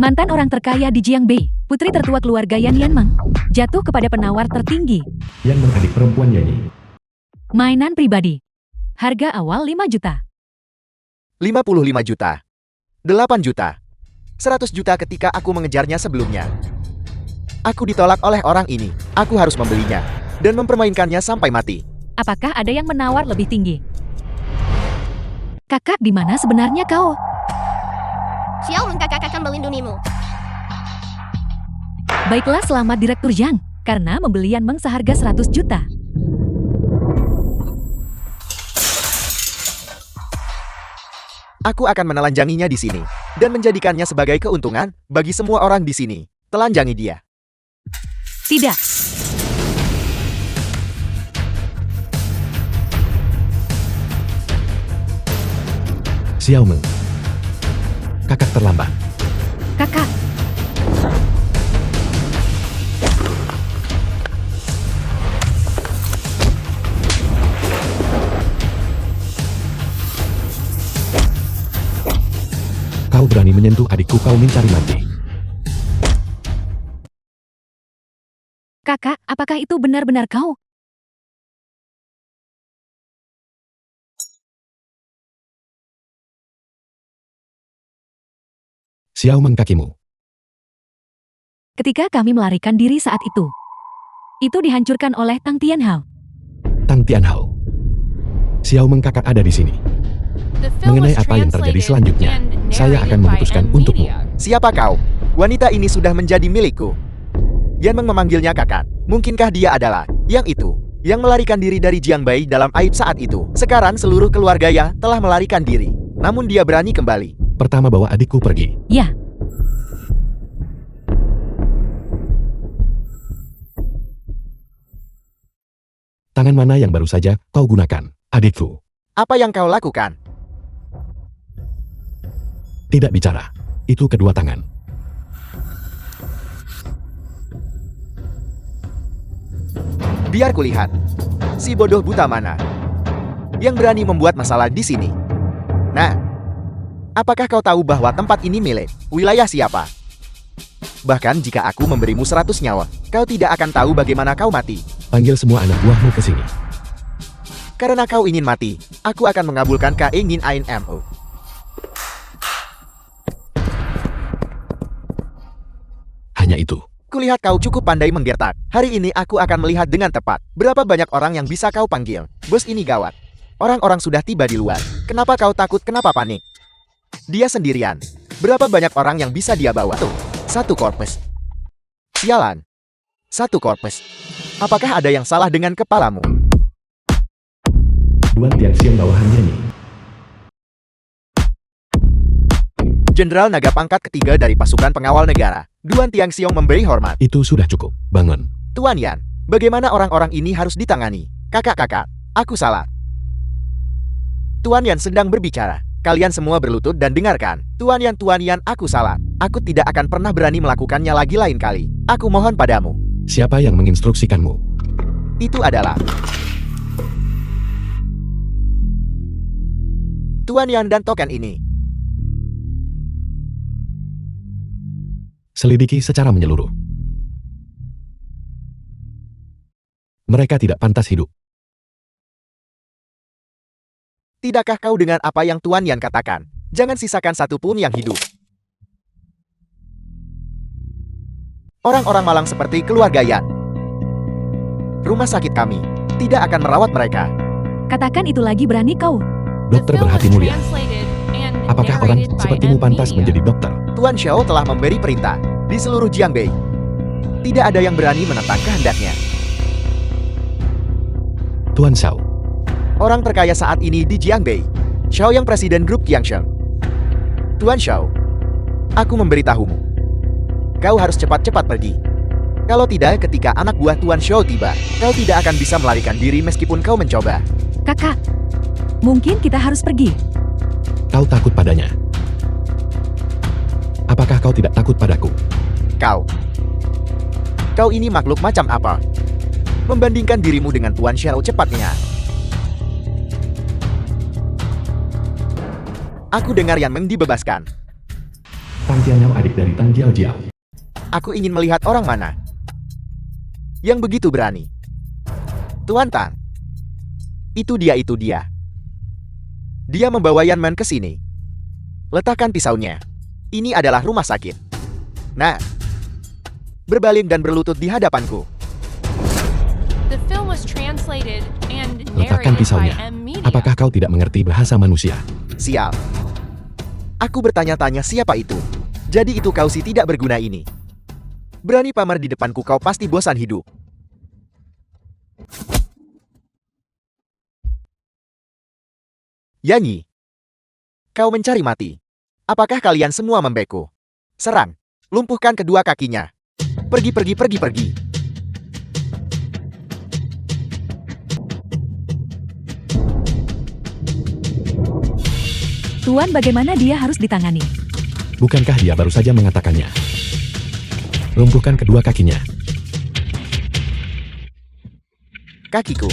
Mantan orang terkaya di Jiangbei, putri tertua keluarga Yan Yanmeng, jatuh kepada penawar tertinggi. Yanmeng adik perempuan Yanyi. Mainan pribadi. Harga awal 5 juta. 55 juta. 8 juta. 100 juta ketika aku mengejarnya sebelumnya. Aku ditolak oleh orang ini. Aku harus membelinya dan mempermainkannya sampai mati. Apakah ada yang menawar lebih tinggi? Kakak, di mana sebenarnya kau? Xiaolong, kakak akan melindungimu. Baiklah, selamat Direktur Zhang, karena membeli Yanmeng seharga 100 juta. Aku akan menelanjanginya di sini dan menjadikannya sebagai keuntungan bagi semua orang di sini. Telanjangi dia. Tidak. Xiaomeng. Kakak terlambat. Kakak, Kau berani menyentuh adikku, kau mencari mati. kakak, apakah itu benar-benar kau? Xiaomeng, kakimu. Ketika kami melarikan diri saat itu dihancurkan oleh Tang Tianhao. Tang Tianhao. Xiaomeng, kakak ada di sini. Mengenai apa yang terjadi selanjutnya, saya akan memutuskan untukmu. Siapa kau? Wanita ini sudah menjadi milikku. Yanmeng memanggilnya kakak. Mungkinkah dia adalah yang itu, yang melarikan diri dari Jiangbei dalam aib saat itu? Sekarang seluruh keluarganya telah melarikan diri. Namun dia berani kembali. Pertama bawa adikku pergi. Ya, Tangan mana yang baru saja kau gunakan, adikku? Apa yang kau lakukan? Tidak bicara. Itu kedua tangan. Biar kulihat. Si bodoh buta mana yang berani membuat masalah di sini? Nah, apakah kau tahu bahwa tempat ini milik wilayah siapa? Bahkan jika aku memberimu 100 nyawa, kau tidak akan tahu bagaimana kau mati. Panggil semua anak buahmu ke sini. Karena kau ingin mati, aku akan mengabulkan keinginanmu. Hanya itu. Kulihat kau cukup pandai menggertak. Hari ini aku akan melihat dengan tepat berapa banyak orang yang bisa kau panggil. Bos, ini gawat. Orang-orang sudah tiba di luar. Kenapa kau takut? Kenapa panik? Dia sendirian. Berapa banyak orang yang bisa dia bawa? Tuh, 1 korpes. Sialan. 1 korpes. Apakah ada yang salah dengan kepalamu? Duan Tianxiong bawahan Yanyi. Jenderal naga pangkat ketiga dari pasukan pengawal negara, Duan Tianxiong memberi hormat. Itu sudah cukup. Bangun. Tuan Yan, bagaimana orang-orang ini harus ditangani? Kakak-kakak, aku salah. Tuan Yan sedang berbicara. Kalian semua berlutut dan dengarkan. Tuan Yan, aku salah. Aku tidak akan pernah berani melakukannya lagi lain kali. Aku mohon padamu. Siapa yang menginstruksikanmu? Itu adalah Tuan Yan dan token ini. Selidiki secara menyeluruh. Mereka tidak pantas hidup. Tidakkah kau dengar apa yang Tuan Yan katakan? Jangan sisakan satu pun yang hidup. Orang-orang malang seperti keluarga Yan. Rumah sakit kami tidak akan merawat mereka. katakan itu lagi, berani kau. Dokter berhati mulia. Apakah orang sepertimu pantas menjadi dokter? Tuan Xiao telah memberi perintah di seluruh Jiangbei. Tidak ada yang berani menentang kehendaknya. Tuan Xiao. Orang terkaya saat ini di Jiangbei. Xiao yang presiden grup Qiangsheng. Tuan Xiao, aku memberitahumu. Kau harus cepat-cepat pergi. Kalau tidak, ketika anak buah Tuan Xiao tiba, kau tidak akan bisa melarikan diri meskipun kau mencoba. Kakak, mungkin kita harus pergi. Kau takut padanya. Apakah kau tidak takut padaku? Kau ini makhluk macam apa? Membandingkan dirimu dengan Tuan Xiao cepatnya. Aku dengar Yanmeng dibebaskan. Tang Tianhao adik dari Tang Jiao. Aku ingin melihat orang mana yang begitu berani. Tuan Tang. Itu dia. Dia membawa Yanman ke sini. Letakkan pisaunya. Ini adalah rumah sakit. Nah, berbalik dan berlutut di hadapanku. The film was translated and Letakkan narrated by pisaunya. M Media. Apakah kau tidak mengerti bahasa manusia? Sial. Aku bertanya-tanya siapa itu. Jadi itu kau si tidak berguna ini. Berani pamer di depanku, kau pasti bosan hidup. Yanyi. Kau mencari mati. Apakah kalian semua membeku? Serang. Lumpuhkan kedua kakinya. Pergi. Tuan, bagaimana dia harus ditangani? Bukankah dia baru saja mengatakannya? Lumpuhkan kedua kakinya. Kakiku.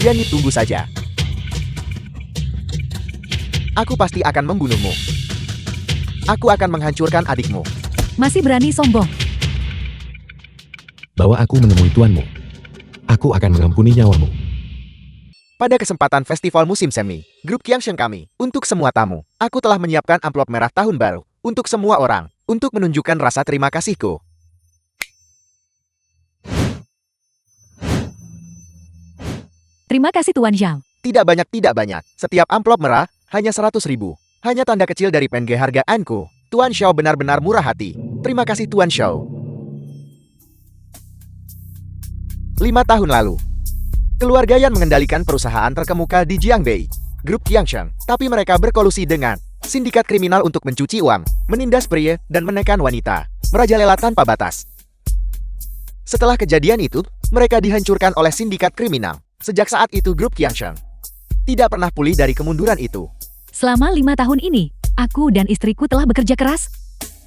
Yanyi, tunggu saja. Aku pasti akan membunuhmu. Aku akan menghancurkan adikmu. Masih berani sombong. Bawa aku menemui tuanmu. Aku akan mengampuni nyawamu. Pada kesempatan festival musim semi, grup Qiangsheng kami, untuk semua tamu, aku telah menyiapkan amplop merah tahun baru, untuk semua orang, untuk menunjukkan rasa terima kasihku. Terima kasih Tuan Zhao. Tidak banyak. Setiap amplop merah, hanya 100.000. Hanya tanda kecil dari penge hargaanku. Tuan Xiao benar-benar murah hati. Terima kasih Tuan Xiao. 5 tahun lalu, keluarga Yan mengendalikan perusahaan terkemuka di Jiangbei, grup Qiangsheng, tapi mereka berkolusi dengan sindikat kriminal untuk mencuci uang, menindas pria, dan menekan wanita, merajalela tanpa batas. Setelah kejadian itu, mereka dihancurkan oleh sindikat kriminal. Sejak saat itu grup Qiangsheng tidak pernah pulih dari kemunduran itu. Selama 5 tahun ini, aku dan istriku telah bekerja keras.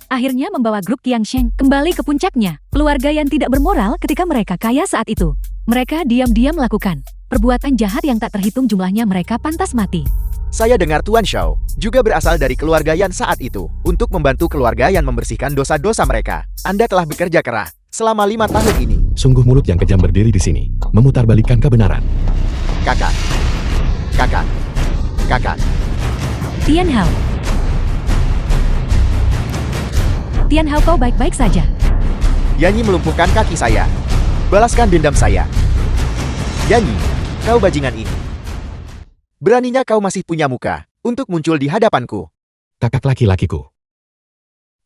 Akhirnya membawa grup Qiangsheng kembali ke puncaknya. Keluarga yang tidak bermoral ketika mereka kaya saat itu. Mereka diam-diam melakukan perbuatan jahat yang tak terhitung jumlahnya, mereka pantas mati. Saya dengar Tuan Xiao juga berasal dari keluarga Yan saat itu. Untuk membantu keluarga Yan membersihkan dosa-dosa mereka, Anda telah bekerja keras selama 5 tahun ini. Sungguh mulut yang kejam berdiri di sini, memutarbalikkan kebenaran. Kakak. Tianhao. Tianhao, kau baik-baik saja. Yanyi melumpuhkan kaki saya. Balaskan dendam saya. Yanyi, kau bajingan ini. Beraninya kau masih punya muka untuk muncul di hadapanku. Kakak laki-lakiku.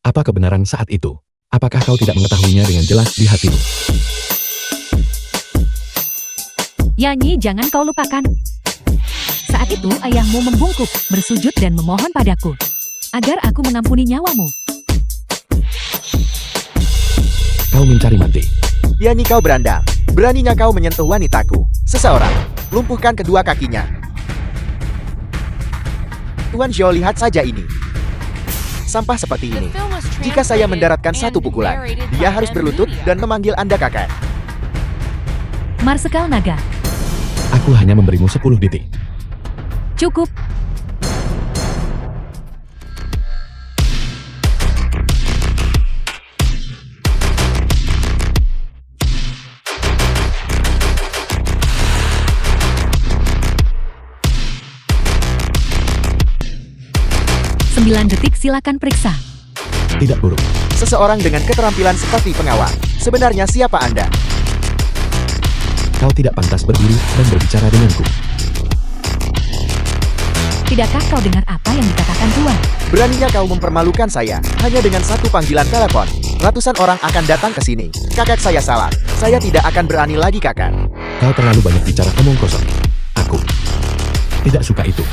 Apa kebenaran saat itu? Apakah kau tidak mengetahuinya dengan jelas di hatimu? Yanyi, jangan kau lupakan. Saat itu ayahmu membungkuk, bersujud dan memohon padaku agar aku mengampuni nyawamu. Kau mencari mati. Yanyi, kau berandal. Beraninya kau menyentuh wanitaku. Seseorang lumpuhkan kedua kakinya. Tuan Zhao, lihat saja ini. Sampah seperti ini. Jika saya mendaratkan satu pukulan, dia harus berlutut dan memanggil Anda kakak. Marsekal Naga. Aku hanya memberimu 10 detik. Cukup. Sembilan detik, silakan periksa. Tidak buruk. Seseorang dengan keterampilan seperti pengawal. Sebenarnya siapa Anda? Kau tidak pantas berdiri dan berbicara denganku. Tidakkah kau dengar apa yang dikatakan Tuan? Beraninya kau mempermalukan saya. Hanya dengan satu panggilan telepon, ratusan orang akan datang ke sini. Kakak saya salah. Saya tidak akan berani lagi, kakak. Kau terlalu banyak bicara omong kosong. Aku tidak suka itu.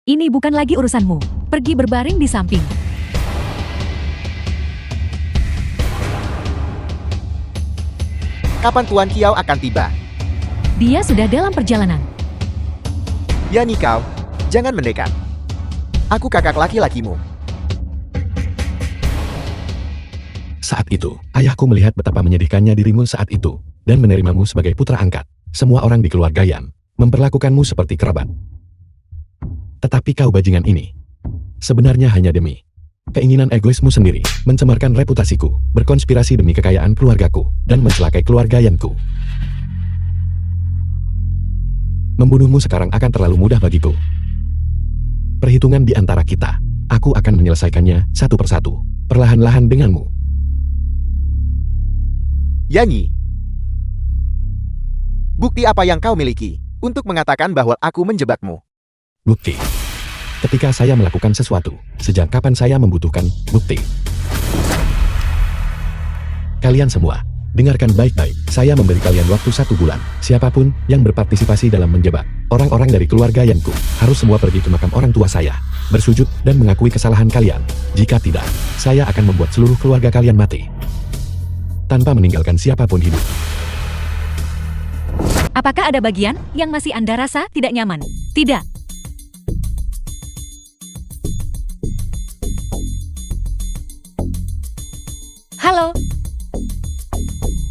Ini bukan lagi urusanmu. Pergi berbaring di samping. Kapan Tuan Kiao akan tiba? Dia sudah dalam perjalanan. Yani, kau, jangan mendekat. Aku kakak laki-lakimu. Saat itu, ayahku melihat betapa menyedihkannya dirimu saat itu, dan menerimamu sebagai putra angkat. Semua orang di keluarga Yan memperlakukanmu seperti kerabat. Tetapi kau bajingan ini, sebenarnya hanya demi keinginan egoismu sendiri, mencemarkan reputasiku, berkonspirasi demi kekayaan keluargaku, dan mencelakai keluarga Yanku. Membunuhmu sekarang akan terlalu mudah bagiku. Perhitungan di antara kita, aku akan menyelesaikannya satu persatu, perlahan-lahan denganmu. Yanyi, bukti apa yang kau miliki untuk mengatakan bahwa aku menjebakmu? Bukti. Ketika saya melakukan sesuatu, sejak kapan saya membutuhkan bukti? Kalian semua, dengarkan baik-baik. Saya memberi kalian waktu 1 bulan. Siapapun yang berpartisipasi dalam menjebak orang-orang dari keluarga Yanku, harus semua pergi ke makam orang tua saya, bersujud dan mengakui kesalahan kalian. Jika tidak, saya akan membuat seluruh keluarga kalian mati, tanpa meninggalkan siapapun hidup. Apakah ada bagian yang masih Anda rasa tidak nyaman? Tidak. Halo.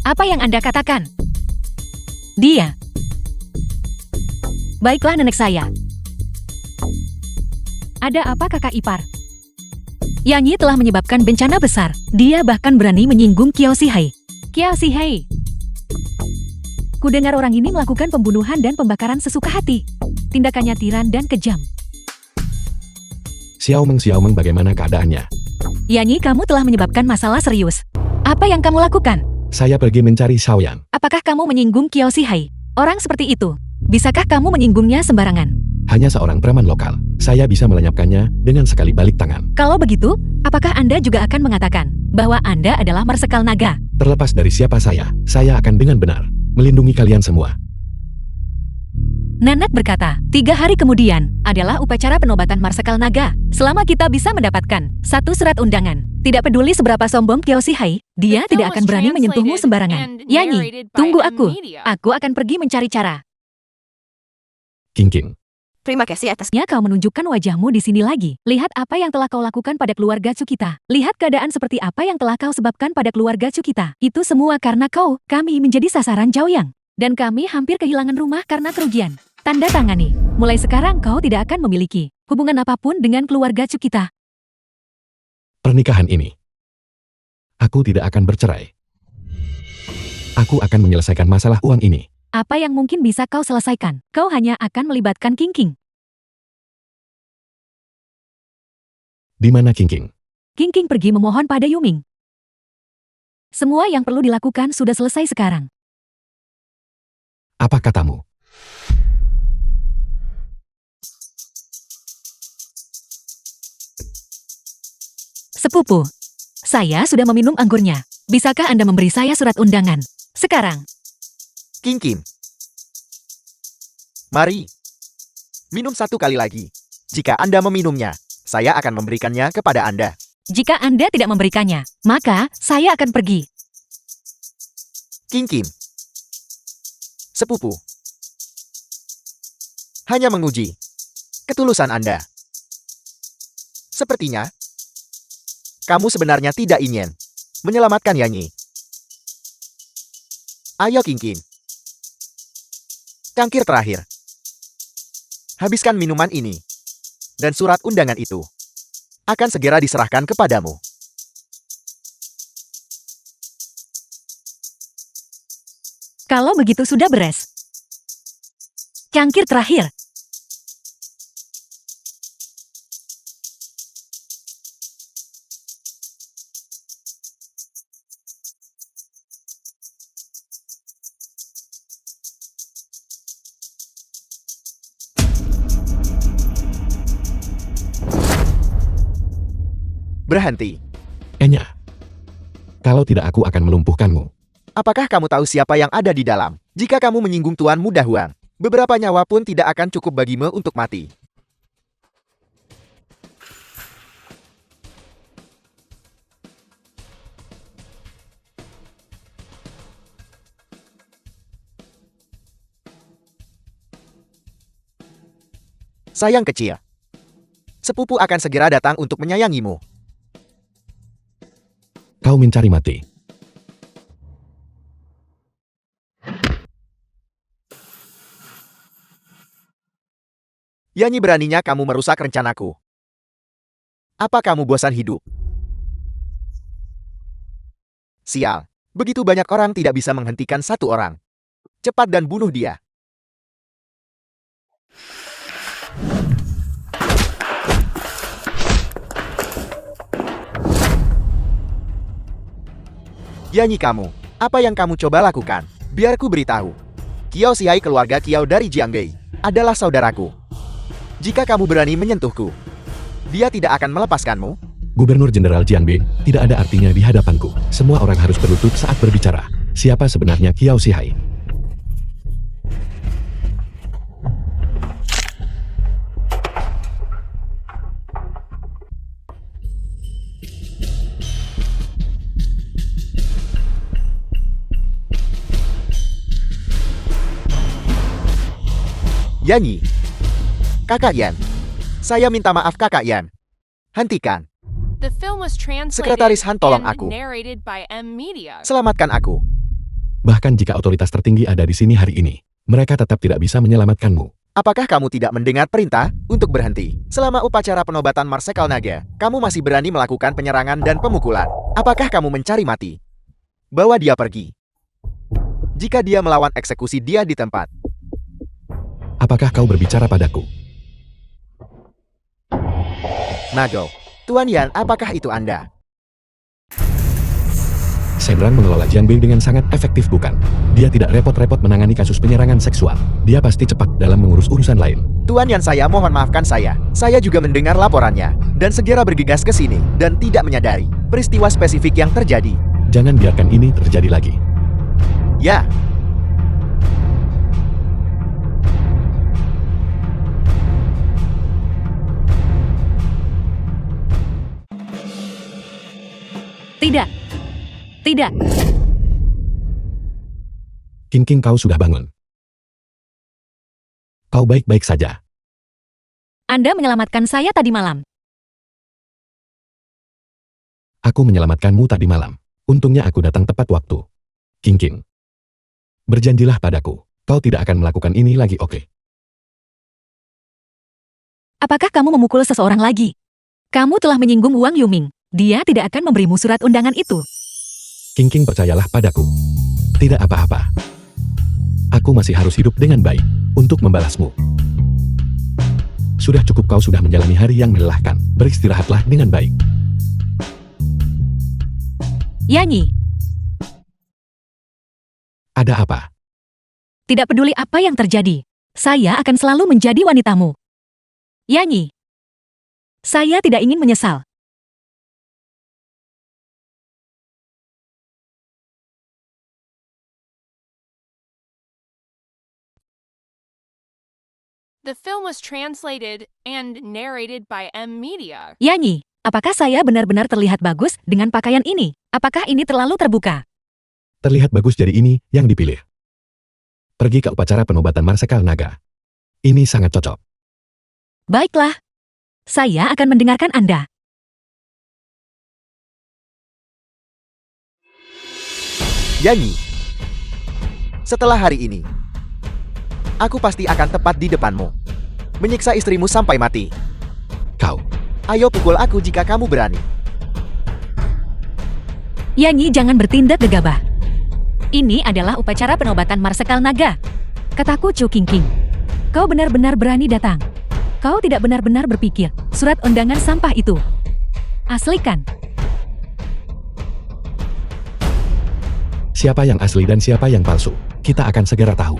Apa yang Anda katakan? Dia. Baiklah nenek saya. Ada apa kakak ipar? Yanyi telah menyebabkan bencana besar. Dia bahkan berani menyinggung Qiao Zhihai. Qiao Zhihai. Kudengar orang ini melakukan pembunuhan dan pembakaran sesuka hati. Tindakannya tiran dan kejam. Xiao Meng, bagaimana keadaannya? Yanyi, kamu telah menyebabkan masalah serius. Apa yang kamu lakukan? Saya pergi mencari Xiaoyan. Apakah kamu menyinggung Qiao Zhihai? Orang seperti itu. Bisakah kamu menyinggungnya sembarangan? Hanya seorang preman lokal. Saya bisa melenyapkannya dengan sekali balik tangan. Kalau begitu, apakah Anda juga akan mengatakan bahwa Anda adalah Marsekal Naga? Terlepas dari siapa saya akan dengan benar melindungi kalian semua. Nanak berkata, 3 hari kemudian adalah upacara penobatan Marsekal Naga. Selama kita bisa mendapatkan 1 surat undangan, tidak peduli seberapa sombong Qiao Zhihai, dia tidak akan berani menyentuhmu sembarangan. Yanyi, tunggu aku. Aku akan pergi mencari cara. King. Terima kasih atas Ya, kau menunjukkan wajahmu di sini lagi. Lihat apa yang telah kau lakukan pada keluarga Tsukita. Lihat keadaan seperti apa yang telah kau sebabkan pada keluarga Tsukita. Itu semua karena kami menjadi sasaran Zhaoyang. Dan kami hampir kehilangan rumah karena kerugian. Tanda tangani. Mulai sekarang kau tidak akan memiliki hubungan apapun dengan keluarga Tsukita. Pernikahan ini, aku tidak akan bercerai. Aku akan menyelesaikan masalah uang ini. Apa yang mungkin bisa kau selesaikan? Kau hanya akan melibatkan King. Di mana King? King pergi memohon pada Yuming. Semua yang perlu dilakukan sudah selesai sekarang. Apa katamu? Sepupu, saya sudah meminum anggurnya. Bisakah Anda memberi saya surat undangan? Sekarang. King. Mari. Minum 1 kali lagi. Jika Anda meminumnya, saya akan memberikannya kepada Anda. Jika Anda tidak memberikannya, maka saya akan pergi. King. Sepupu. Hanya menguji ketulusan Anda. Sepertinya, kamu sebenarnya tidak ingin menyelamatkan Yanyi. Ayo King. Cangkir terakhir. Habiskan minuman ini. Dan surat undangan itu akan segera diserahkan kepadamu. Kalau begitu sudah beres. Cangkir terakhir. Berhenti. Enya. Kalau tidak aku akan melumpuhkanmu. Apakah kamu tahu siapa yang ada di dalam? Jika kamu menyinggung Tuan Muda Huang, beberapa nyawa pun tidak akan cukup bagimu untuk mati. Sayang kecil. Sepupu akan segera datang untuk menyayangimu. Kau mencari mati. Yanyi beraninya kamu merusak rencanaku. Apa kamu bosan hidup? Sial, begitu banyak orang tidak bisa menghentikan satu orang. Cepat dan bunuh dia. Yanyi kamu, apa yang kamu coba lakukan? Biar ku beritahu. Qiao Xihai keluarga Qiao dari Jiangbei adalah saudaraku. Jika kamu berani menyentuhku, dia tidak akan melepaskanmu. Gubernur Jenderal Jiangbei tidak ada artinya di hadapanku. Semua orang harus berlutut saat berbicara. Siapa sebenarnya Qiao Xihai? Yanyi. Kakak Yan. Saya minta maaf Kakak Yan. Hentikan. The film was translated Sekretaris Han, tolong and aku. narrated by M Media. Selamatkan aku. Bahkan jika otoritas tertinggi ada di sini hari ini, mereka tetap tidak bisa menyelamatkanmu. Apakah kamu tidak mendengar perintah untuk berhenti? Selama upacara penobatan Marsekal Naga, kamu masih berani melakukan penyerangan dan pemukulan. Apakah kamu mencari mati? Bawa dia pergi. Jika dia melawan, eksekusi dia di tempat. Apakah kau berbicara padaku? Nago. Tuan Yan, apakah itu Anda? Shenrang mengelola Jiangbei dengan sangat efektif bukan? Dia tidak repot-repot menangani kasus penyerangan seksual. Dia pasti cepat dalam mengurus urusan lain. Tuan Yan, saya mohon maafkan saya. Saya juga mendengar laporannya dan segera bergegas ke sini dan tidak menyadari peristiwa spesifik yang terjadi. Jangan biarkan ini terjadi lagi. Ya. Tidak. Tidak. King, kau sudah bangun. Kau baik-baik saja. Anda menyelamatkan saya tadi malam. Aku menyelamatkanmu tadi malam. Untungnya aku datang tepat waktu. King. Berjanjilah padaku, kau tidak akan melakukan ini lagi, oke? Apakah kamu memukul seseorang lagi? Kamu telah menyinggung Wang Yuming. Dia tidak akan memberimu surat undangan itu. King, percayalah padaku. Tidak apa-apa. Aku masih harus hidup dengan baik untuk membalasmu. Sudah cukup, kau sudah menjalani hari yang melelahkan. Beristirahatlah dengan baik. Yanyi, Ada apa? tidak peduli apa yang terjadi. Saya akan selalu menjadi wanitamu. Yanyi, saya tidak ingin menyesal. The film was translated and narrated by M Media. Yanyi, apakah saya benar-benar terlihat bagus dengan pakaian ini? Apakah ini terlalu terbuka? Terlihat bagus, jadi ini yang dipilih. Pergi ke upacara penobatan Marsekal Naga. Ini sangat cocok. Baiklah. Saya akan mendengarkan Anda. Yanyi. Setelah hari ini, aku pasti akan tepat di depanmu. Menyiksa istrimu sampai mati. Kau. Ayo pukul aku jika kamu berani. Yanyi, jangan bertindak gegabah. Ini adalah upacara penobatan Marsekal Naga. Kataku Chu King. Kau benar-benar berani datang. Kau tidak benar-benar berpikir surat undangan sampah itu. Aslikan. Siapa yang asli dan siapa yang palsu? Kita akan segera tahu.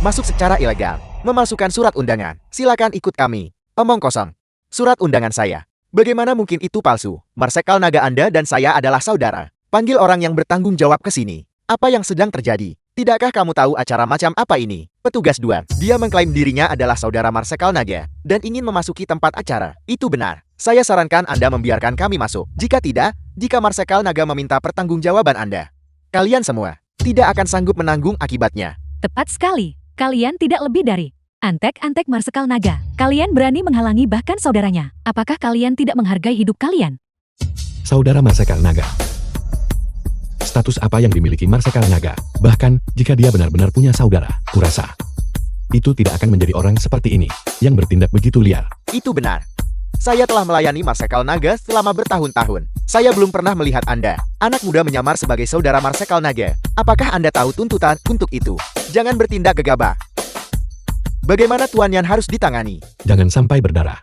Masuk secara ilegal. Memalsukan surat undangan. Silakan ikut kami. Omong kosong. Surat undangan saya. Bagaimana mungkin itu palsu? Marsekal Naga Anda dan saya adalah saudara. Panggil orang yang bertanggung jawab ke sini. Apa yang sedang terjadi? Tidakkah kamu tahu acara macam apa ini? Petugas 2. Dia mengklaim dirinya adalah saudara Marsekal Naga dan ingin memasuki tempat acara. Itu benar. Saya sarankan Anda membiarkan kami masuk. Jika tidak, jika Marsekal Naga meminta pertanggungjawaban Anda, kalian semua tidak akan sanggup menanggung akibatnya. Tepat sekali. Kalian tidak lebih dari antek-antek Marsekal Naga. Kalian berani menghalangi bahkan saudaranya. Apakah kalian tidak menghargai hidup kalian? Saudara Marsekal Naga. status apa yang dimiliki Marsekal Naga. Bahkan, jika dia benar-benar punya saudara, kurasa itu tidak akan menjadi orang seperti ini, yang bertindak begitu liar. Itu benar. Saya telah melayani Marsekal Naga selama bertahun-tahun. Saya belum pernah melihat Anda, anak muda menyamar sebagai saudara Marsekal Naga. Apakah Anda tahu tuntutan untuk itu? Jangan bertindak gegabah. Bagaimana Tuan Yan harus ditangani? Jangan sampai berdarah.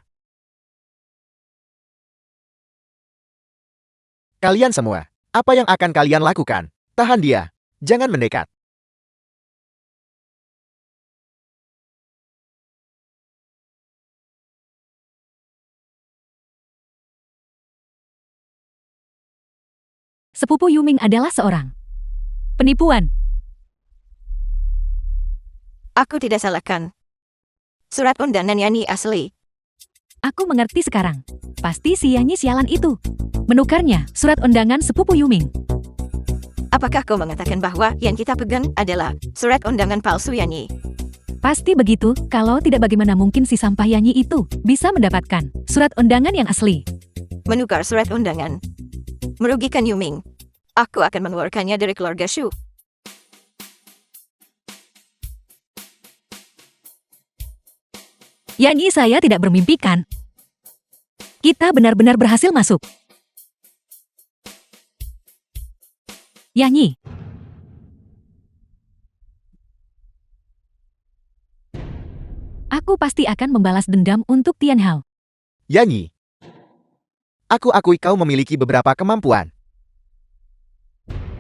Kalian semua, apa yang akan kalian lakukan? Tahan dia. Jangan mendekat. Sepupu Yuming adalah seorang penipuan. Aku tidak salahkan. Surat undangan Yani asli. Aku mengerti sekarang. Pasti si Yanyi sialan itu. Menukarnya, surat undangan sepupu Yuming. Apakah kau mengatakan bahwa yang kita pegang adalah surat undangan palsu Yani? Pasti begitu, kalau tidak bagaimana mungkin si sampah Yanyi itu bisa mendapatkan surat undangan yang asli. Menukar surat undangan. Merugikan Yuming. Aku akan mengeluarkannya dari keluarga Shu. Yanyi, saya tidak bermimpikan. Kita benar-benar berhasil masuk. Yanyi. Aku pasti akan membalas dendam untuk Tian Hao. Yanyi. Aku akui kau memiliki beberapa kemampuan.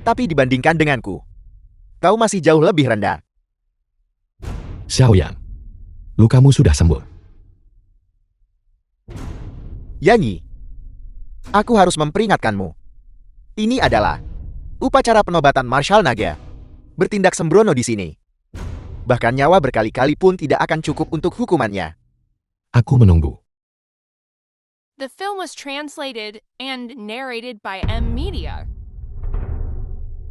Tapi dibandingkan denganku, kau masih jauh lebih rendah. Xiaoyan, lukamu sudah sembuh. Yanyi, aku harus memperingatkanmu. Ini adalah upacara penobatan Marshal Naga. Bertindak sembrono di sini. Bahkan nyawa berkali-kali pun tidak akan cukup untuk hukumannya. Aku menunggu. The film was translated and narrated by M Media.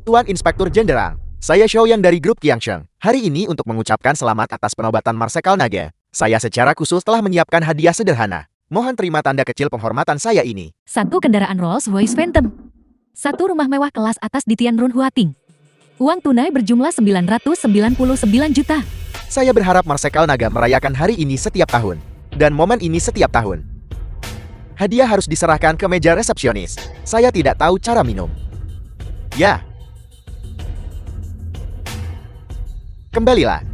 Tuan Inspektur Jenderal, saya Xiaoyan dari grup Qiangsheng. Hari ini untuk mengucapkan selamat atas penobatan Marsekal Naga. Saya secara khusus telah menyiapkan hadiah sederhana. Mohon terima tanda kecil penghormatan saya ini. 1 kendaraan Rolls-Royce Phantom. 1 rumah mewah kelas atas di Tianrun Huating. Uang tunai berjumlah 999 juta. Saya berharap Marsekal Naga merayakan hari ini setiap tahun. Dan momen ini setiap tahun. Hadiah harus diserahkan ke meja resepsionis. Saya tidak tahu cara minum. Ya. Kembalilah.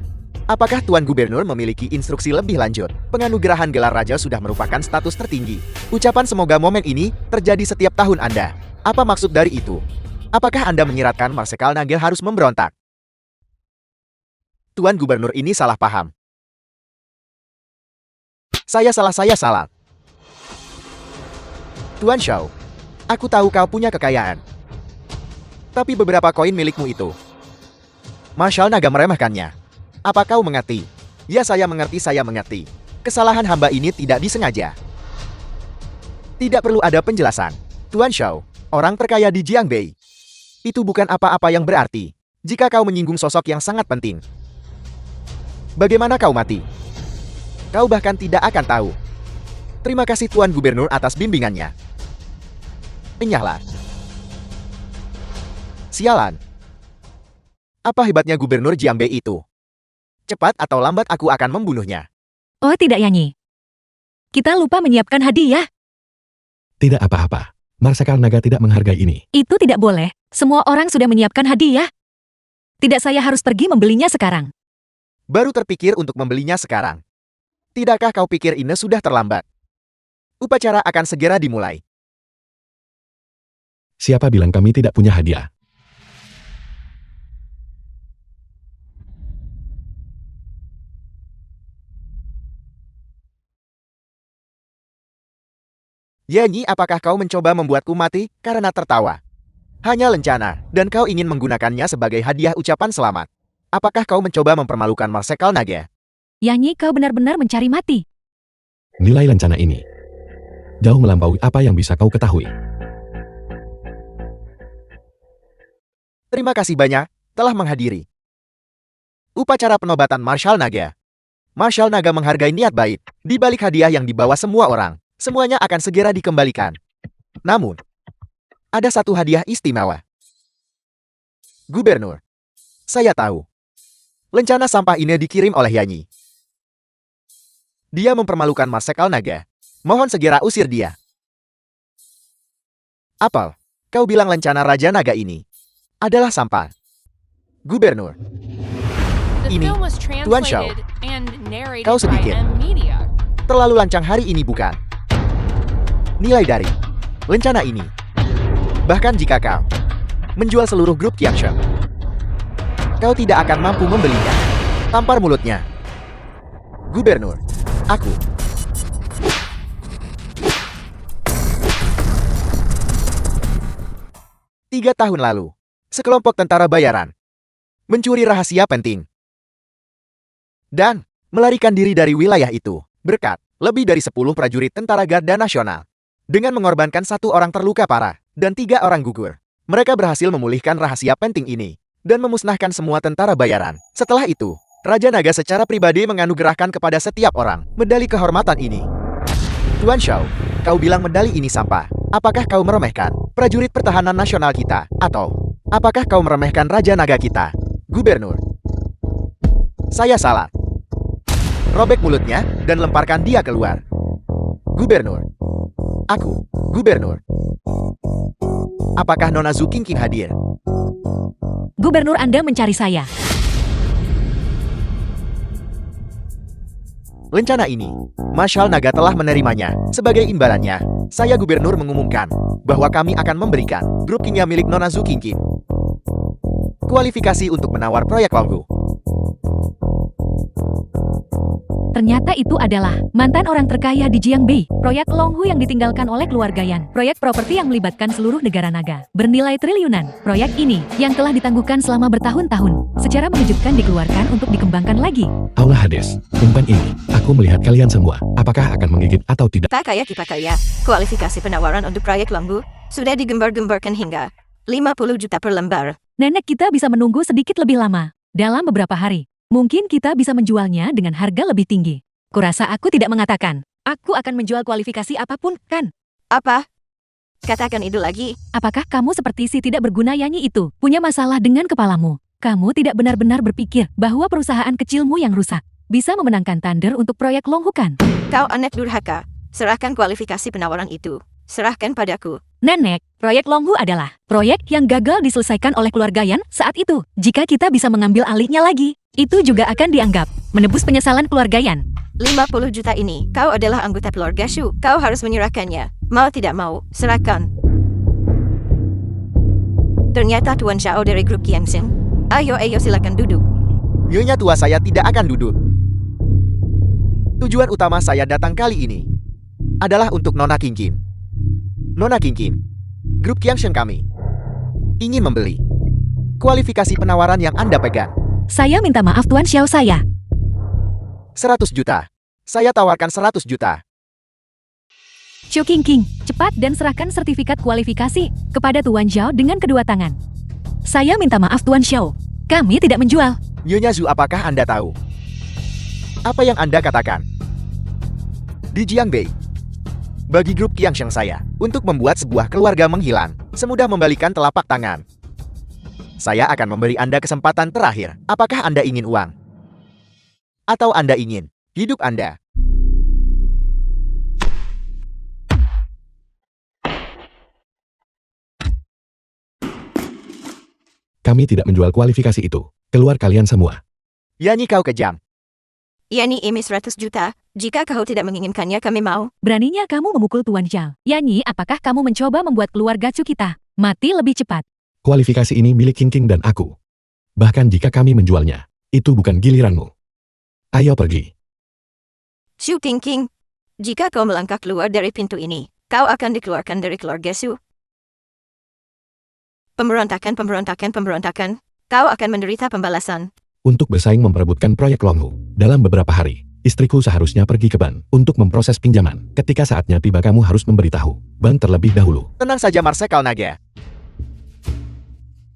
Apakah Tuan Gubernur memiliki instruksi lebih lanjut? Penganugerahan gelar raja sudah merupakan status tertinggi. Ucapan semoga momen ini terjadi setiap tahun Anda. Apa maksud dari itu? Apakah Anda menyiratkan Marsekal Naga harus memberontak? Tuan Gubernur ini salah paham. Saya salah. Tuan Shao, aku tahu kau punya kekayaan. Tapi beberapa koin milikmu itu, Marshal Naga meremehkannya. Apa kau mengerti? Ya, saya mengerti. Kesalahan hamba ini tidak disengaja. Tidak perlu ada penjelasan. Tuan Shao, orang terkaya di Jiangbei. Itu bukan apa-apa yang berarti jika kau menyinggung sosok yang sangat penting. Bagaimana kau mati? Kau bahkan tidak akan tahu. Terima kasih Tuan Gubernur atas bimbingannya. Enyahlah. Sialan. Apa hebatnya Gubernur Jiangbei itu? Cepat atau lambat aku akan membunuhnya. Oh tidak Yanyi. Kita lupa menyiapkan hadiah. Tidak apa-apa. Marsekal Naga tidak menghargai ini. Itu tidak boleh. Semua orang sudah menyiapkan hadiah. Tidak, saya harus pergi membelinya sekarang. Baru terpikir untuk membelinya sekarang. Tidakkah kau pikir ini sudah terlambat? Upacara akan segera dimulai. Siapa bilang kami tidak punya hadiah? Yanyi, apakah kau mencoba membuatku mati karena tertawa? Hanya lencana, dan kau ingin menggunakannya sebagai hadiah ucapan selamat. Apakah kau mencoba mempermalukan Marsekal Naga? Yanyi, kau benar-benar mencari mati. Nilai lencana ini jauh melampaui apa yang bisa kau ketahui. Terima kasih banyak telah menghadiri upacara penobatan Marshal Naga. Marshal Naga menghargai niat baik. Di balik hadiah yang dibawa semua orang, semuanya akan segera dikembalikan. Namun, ada satu hadiah istimewa. Gubernur. Saya tahu. Lencana sampah ini dikirim oleh Yanyi. Dia mempermalukan Marsekal Naga. Mohon segera usir dia. Apel, kau bilang lencana Raja Naga ini adalah sampah. Gubernur. The Ini, film was Tuan Shao. translated and narrated Kau by sedikit M Media. terlalu lancang hari ini bukan? Nilai dari lencana ini. Bahkan jika kau menjual seluruh grup Qiangsheng, kau tidak akan mampu membelinya. Tampar mulutnya. Gubernur. Aku. Tiga tahun lalu, sekelompok tentara bayaran mencuri rahasia penting dan melarikan diri dari wilayah itu berkat lebih dari 10 prajurit tentara Garda Nasional. Dengan mengorbankan 1 orang terluka parah dan 3 orang gugur, mereka berhasil memulihkan rahasia penting ini dan memusnahkan semua tentara bayaran. Setelah itu, Raja Naga secara pribadi menganugerahkan kepada setiap orang medali kehormatan ini. Tuan Shao, kau bilang medali ini sampah. Apakah kau meremehkan prajurit pertahanan nasional kita? Atau apakah kau meremehkan Raja Naga kita? Gubernur. Saya salah. Robek mulutnya dan lemparkan dia keluar. Gubernur. Aku, Gubernur. Apakah Nona Zhu Qingqing hadir? Gubernur Anda mencari saya. Lencana ini, Marshal Naga telah menerimanya. Sebagai imbalannya, saya Gubernur mengumumkan bahwa kami akan memberikan grup kimia milik Nona Zhu Qingqing kualifikasi untuk menawar proyek Longhu. Ternyata itu adalah mantan orang terkaya di Jiangbei. Proyek Longhu yang ditinggalkan oleh keluarga Yan. Proyek properti yang melibatkan seluruh negara naga. Bernilai triliunan. Proyek ini yang telah ditangguhkan selama bertahun-tahun. Secara mengejutkan dikeluarkan untuk dikembangkan lagi. Allah Hades, umpan ini, aku melihat kalian semua. Apakah akan menggigit atau tidak? Pakaya Kipakaya, kualifikasi penawaran untuk proyek Longhu sudah digembar-gemborkan hingga 50 juta per lembar. Nenek kita bisa menunggu sedikit lebih lama. Dalam beberapa hari, mungkin kita bisa menjualnya dengan harga lebih tinggi. Kurasa aku tidak mengatakan, aku akan menjual kualifikasi apapun, kan? Apa? Katakan itu lagi. Apakah kamu seperti si tidak berguna Yanyi itu? Punya masalah dengan kepalamu. Kamu tidak benar-benar berpikir bahwa perusahaan kecilmu yang rusak bisa memenangkan tender untuk proyek Longhu, kan? Kau anak durhaka. Serahkan kualifikasi penawaran itu. Serahkan padaku. Nenek, proyek Longhu adalah proyek yang gagal diselesaikan oleh keluarga Yan saat itu. Jika kita bisa mengambil alihnya lagi, itu juga akan dianggap menebus penyesalan keluarga Yan. 50 juta ini, kau adalah anggota keluarga Shu. Kau harus menyerahkannya. Mau tidak mau, serahkan. Ternyata Tuan Shao dari grup Qiangsheng. Ayo silakan duduk. Nyonya tua saya tidak akan duduk. Tujuan utama saya datang kali ini adalah untuk Nona Qingqing. Nona Qingqing, grup Qiangsheng kami ingin membeli kualifikasi penawaran yang Anda pegang. Saya minta maaf Tuan Xiao saya. 100 juta. Saya tawarkan 100 juta. Xiu Qingqing, cepat dan serahkan sertifikat kualifikasi kepada Tuan Xiao dengan kedua tangan. Saya minta maaf Tuan Xiao. Kami tidak menjual. Nyonya Zhu, apakah Anda tahu apa yang Anda katakan? Di Jiangbei, bagi grup Qiangsheng saya, untuk membuat sebuah keluarga menghilang, semudah membalikan telapak tangan. Saya akan memberi Anda kesempatan terakhir. Apakah Anda ingin uang? Atau Anda ingin hidup Anda? Kami tidak menjual kualifikasi itu. Keluar kalian semua. Yanyi, kau kejam. Yani ini 100 juta. Jika kau tidak menginginkannya, kami mau. Beraninya kamu memukul Tuan Xiao. Yanyi, apakah kamu mencoba membuat keluarga Chu kita mati lebih cepat? Kualifikasi ini milik Qingqing dan aku. Bahkan jika kami menjualnya, itu bukan giliranmu. Ayo pergi. Shu Qingqing, jika kau melangkah keluar dari pintu ini, kau akan dikeluarkan dari keluarga Shu. Pemberontakan. Kau akan menderita pembalasan. Untuk bersaing memperebutkan proyek Longhu, dalam beberapa hari, istriku seharusnya pergi ke bank untuk memproses pinjaman. Ketika saatnya tiba, kamu harus memberitahu bank terlebih dahulu. Tenang saja Marsekal Naga.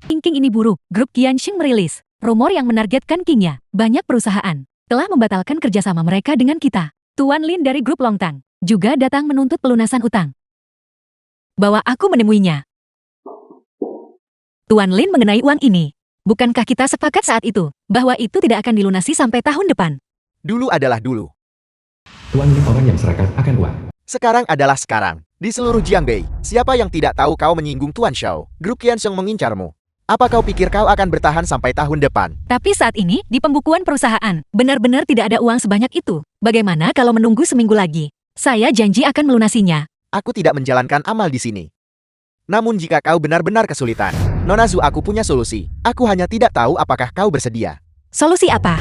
Qingqing ini buruk. Grup Qiangsheng merilis rumor yang menargetkan Qingya. Banyak perusahaan telah membatalkan kerjasama mereka dengan kita. Tuan Lin dari grup Longtang juga datang menuntut pelunasan utang. Bawa aku menemuinya. Tuan Lin mengenai uang ini. Bukankah kita sepakat saat itu, bahwa itu tidak akan dilunasi sampai tahun depan? Dulu adalah dulu. Tuan Lim orang yang serakah akan uang. Sekarang adalah sekarang. Di seluruh Jiangbei, siapa yang tidak tahu kau menyinggung Tuan Shao? Grup Qiansheng mengincarmu. Apa kau pikir kau akan bertahan sampai tahun depan? Tapi saat ini, di pembukuan perusahaan, benar-benar tidak ada uang sebanyak itu. Bagaimana kalau menunggu seminggu lagi? Saya janji akan melunasinya. Aku tidak menjalankan amal di sini. Namun jika kau benar-benar kesulitan, Nona Zu, aku punya solusi. Aku hanya tidak tahu apakah kau bersedia. Solusi apa?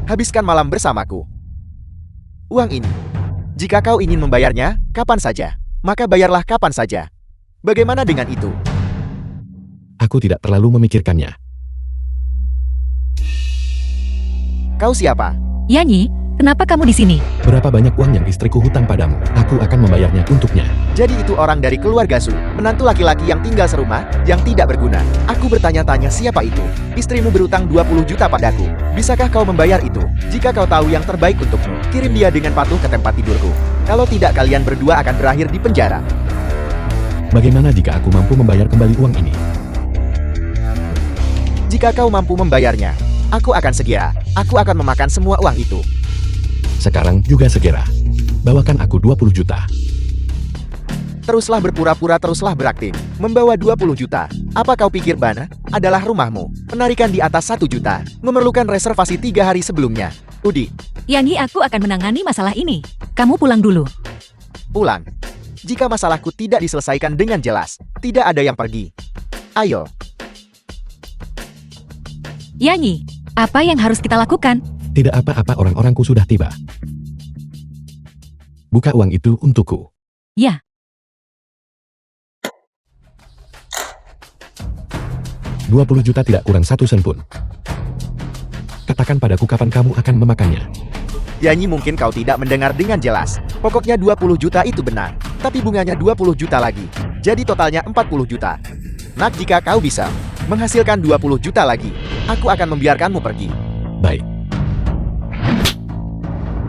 Habiskan malam bersamaku. Uang ini. Jika kau ingin membayarnya, kapan saja. Maka bayarlah kapan saja. Bagaimana dengan itu? Aku tidak terlalu memikirkannya. Kau siapa? Yanyi, kenapa kamu di sini? Berapa banyak uang yang istriku hutang padamu? Aku akan membayarnya untuknya. Jadi itu orang dari keluarga Su, menantu laki-laki yang tinggal serumah, yang tidak berguna. Aku bertanya-tanya siapa itu. Istrimu berutang 20 juta padaku. Bisakah kau membayar itu? Jika kau tahu yang terbaik untukmu, kirim dia dengan patuh ke tempat tidurku. Kalau tidak, kalian berdua akan berakhir di penjara. Bagaimana jika aku mampu membayar kembali uang ini? Jika kau mampu membayarnya, aku akan segera. Aku akan memakan semua uang itu. Sekarang juga segera. Bawakan aku 20 juta. Teruslah berpura-pura, teruslah berakting. Membawa 20 juta. Apa kau pikir Bana adalah rumahmu? Penarikan di atas 1 juta. Memerlukan reservasi 3 hari sebelumnya. Udi, Yanyi, aku akan menangani masalah ini. Kamu pulang dulu. pulang. Jika masalahku tidak diselesaikan dengan jelas, tidak ada yang pergi. Ayo. Yanyi, apa yang harus kita lakukan? Tidak apa-apa, orang-orangku sudah tiba. Buka uang itu untukku. Ya. $20 juta tidak kurang 1 sen pun. Katakan padaku kapan kamu akan memakannya. Yanyi, mungkin kau tidak mendengar dengan jelas. Pokoknya 20 juta itu benar. Tapi bunganya 20 juta lagi. Jadi totalnya 40 juta. Nak, jika kau bisa menghasilkan 20 juta lagi, aku akan membiarkanmu pergi. Baik.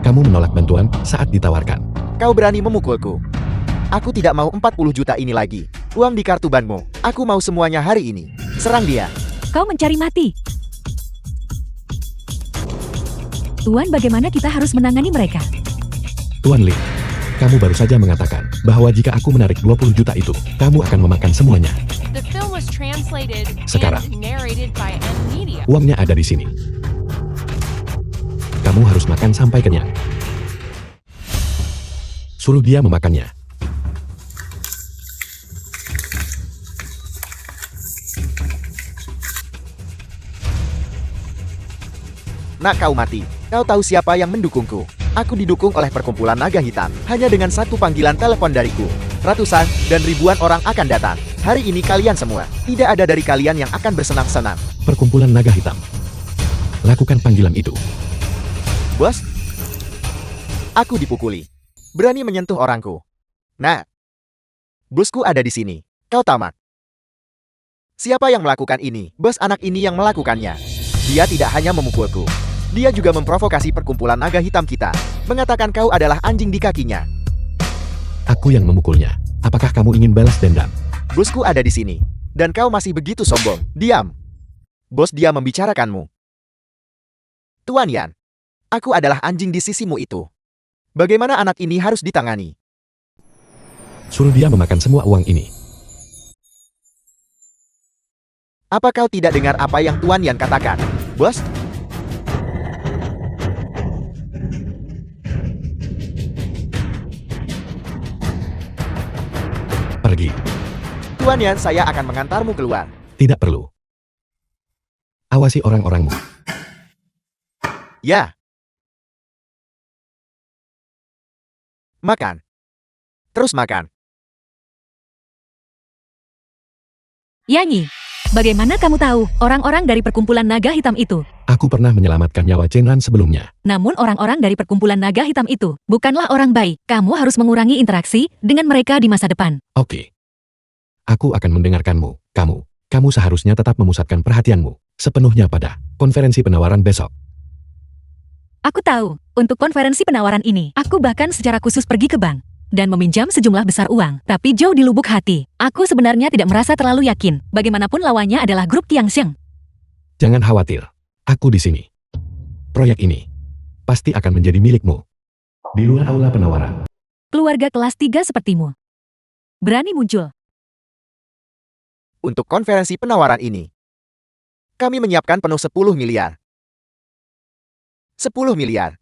Kamu menolak bantuan saat ditawarkan. Kau berani memukulku. Aku tidak mau 40 juta ini lagi. Uang di kartu banmu. Aku mau semuanya hari ini. Serang dia. Kau mencari mati. Tuan, bagaimana kita harus menangani mereka? Tuan Lee, kamu baru saja mengatakan bahwa jika aku menarik 20 juta itu, kamu akan memakan semuanya. The film was translated Sekarang. and narrated by M Media. Uangnya ada di sini. Kamu harus makan sampai kenyang. Suruh dia memakannya. Nak, kau mati. Kau tahu siapa yang mendukungku? Aku didukung oleh perkumpulan naga hitam. Hanya dengan satu panggilan telepon dariku, ratusan dan ribuan orang akan datang. Hari ini kalian semua, tidak ada dari kalian yang akan bersenang-senang. Perkumpulan naga hitam. Lakukan panggilan itu. Bos, aku dipukuli. Berani menyentuh orangku. Nah, bosku ada di sini. Kau tamat. Siapa yang melakukan ini? Bos anak ini yang melakukannya. Dia tidak hanya memukulku. Dia juga memprovokasi perkumpulan naga hitam kita. Mengatakan kau adalah anjing di kakinya. Aku yang memukulnya. Apakah kamu ingin balas dendam? Bosku ada di sini. Dan kau masih begitu sombong. Diam. Bos, dia membicarakanmu. Tuan Yan, aku adalah anjing di sisimu itu. Bagaimana anak ini harus ditangani? Suruh dia memakan semua uang ini. Apa kau tidak dengar apa yang Tuan Yan katakan? Bos? Pergi. Tuan Yan, saya akan mengantarmu keluar. Tidak perlu. Awasi orang-orangmu. Ya. Makan. Terus makan. Yanyi, bagaimana kamu tahu orang-orang dari perkumpulan naga hitam itu? Aku pernah menyelamatkan nyawa Chenran sebelumnya. Namun orang-orang dari perkumpulan naga hitam itu bukanlah orang baik. Kamu harus mengurangi interaksi dengan mereka di masa depan. Oke. Aku akan mendengarkanmu. Kamu seharusnya tetap memusatkan perhatianmu sepenuhnya pada konferensi penawaran besok. Aku tahu, untuk konferensi penawaran ini, aku bahkan secara khusus pergi ke bank dan meminjam sejumlah besar uang. Tapi jauh di lubuk hati, aku sebenarnya tidak merasa terlalu yakin. Bagaimanapun lawannya adalah grup Qiansheng. Jangan khawatir. Aku di sini. Proyek ini pasti akan menjadi milikmu. Di luar aula penawaran. Keluarga kelas 3 sepertimu. Berani muncul. Untuk konferensi penawaran ini, kami menyiapkan penuh 10 miliar. 10 miliar.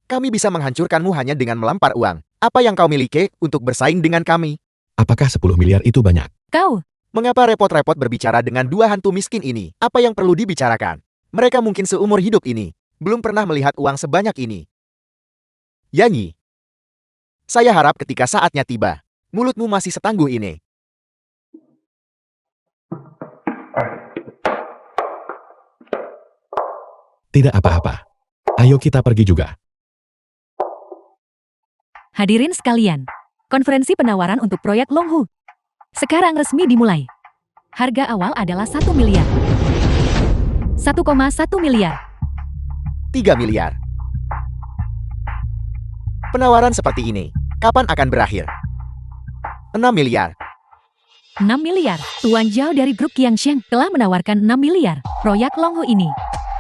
Kami bisa menghancurkanmu hanya dengan melempar uang. Apa yang kau miliki untuk bersaing dengan kami? Apakah 10 miliar itu banyak? Kau, Mengapa repot-repot berbicara dengan dua hantu miskin ini? Apa yang perlu dibicarakan? Mereka mungkin seumur hidup ini belum pernah melihat uang sebanyak ini. Yanyi, saya harap ketika saatnya tiba, mulutmu masih setangguh ini. Tidak apa-apa. Ayo kita pergi juga. hadirin sekalian. Konferensi penawaran untuk proyek Longhu sekarang resmi dimulai. Harga awal adalah 1 miliar. 1,1 miliar. 3 miliar. Penawaran seperti ini, kapan akan berakhir? 6 miliar. 6 miliar. Tuan Zhao dari grup Qiangsheng telah menawarkan 6 miliar. Proyek Longhu ini.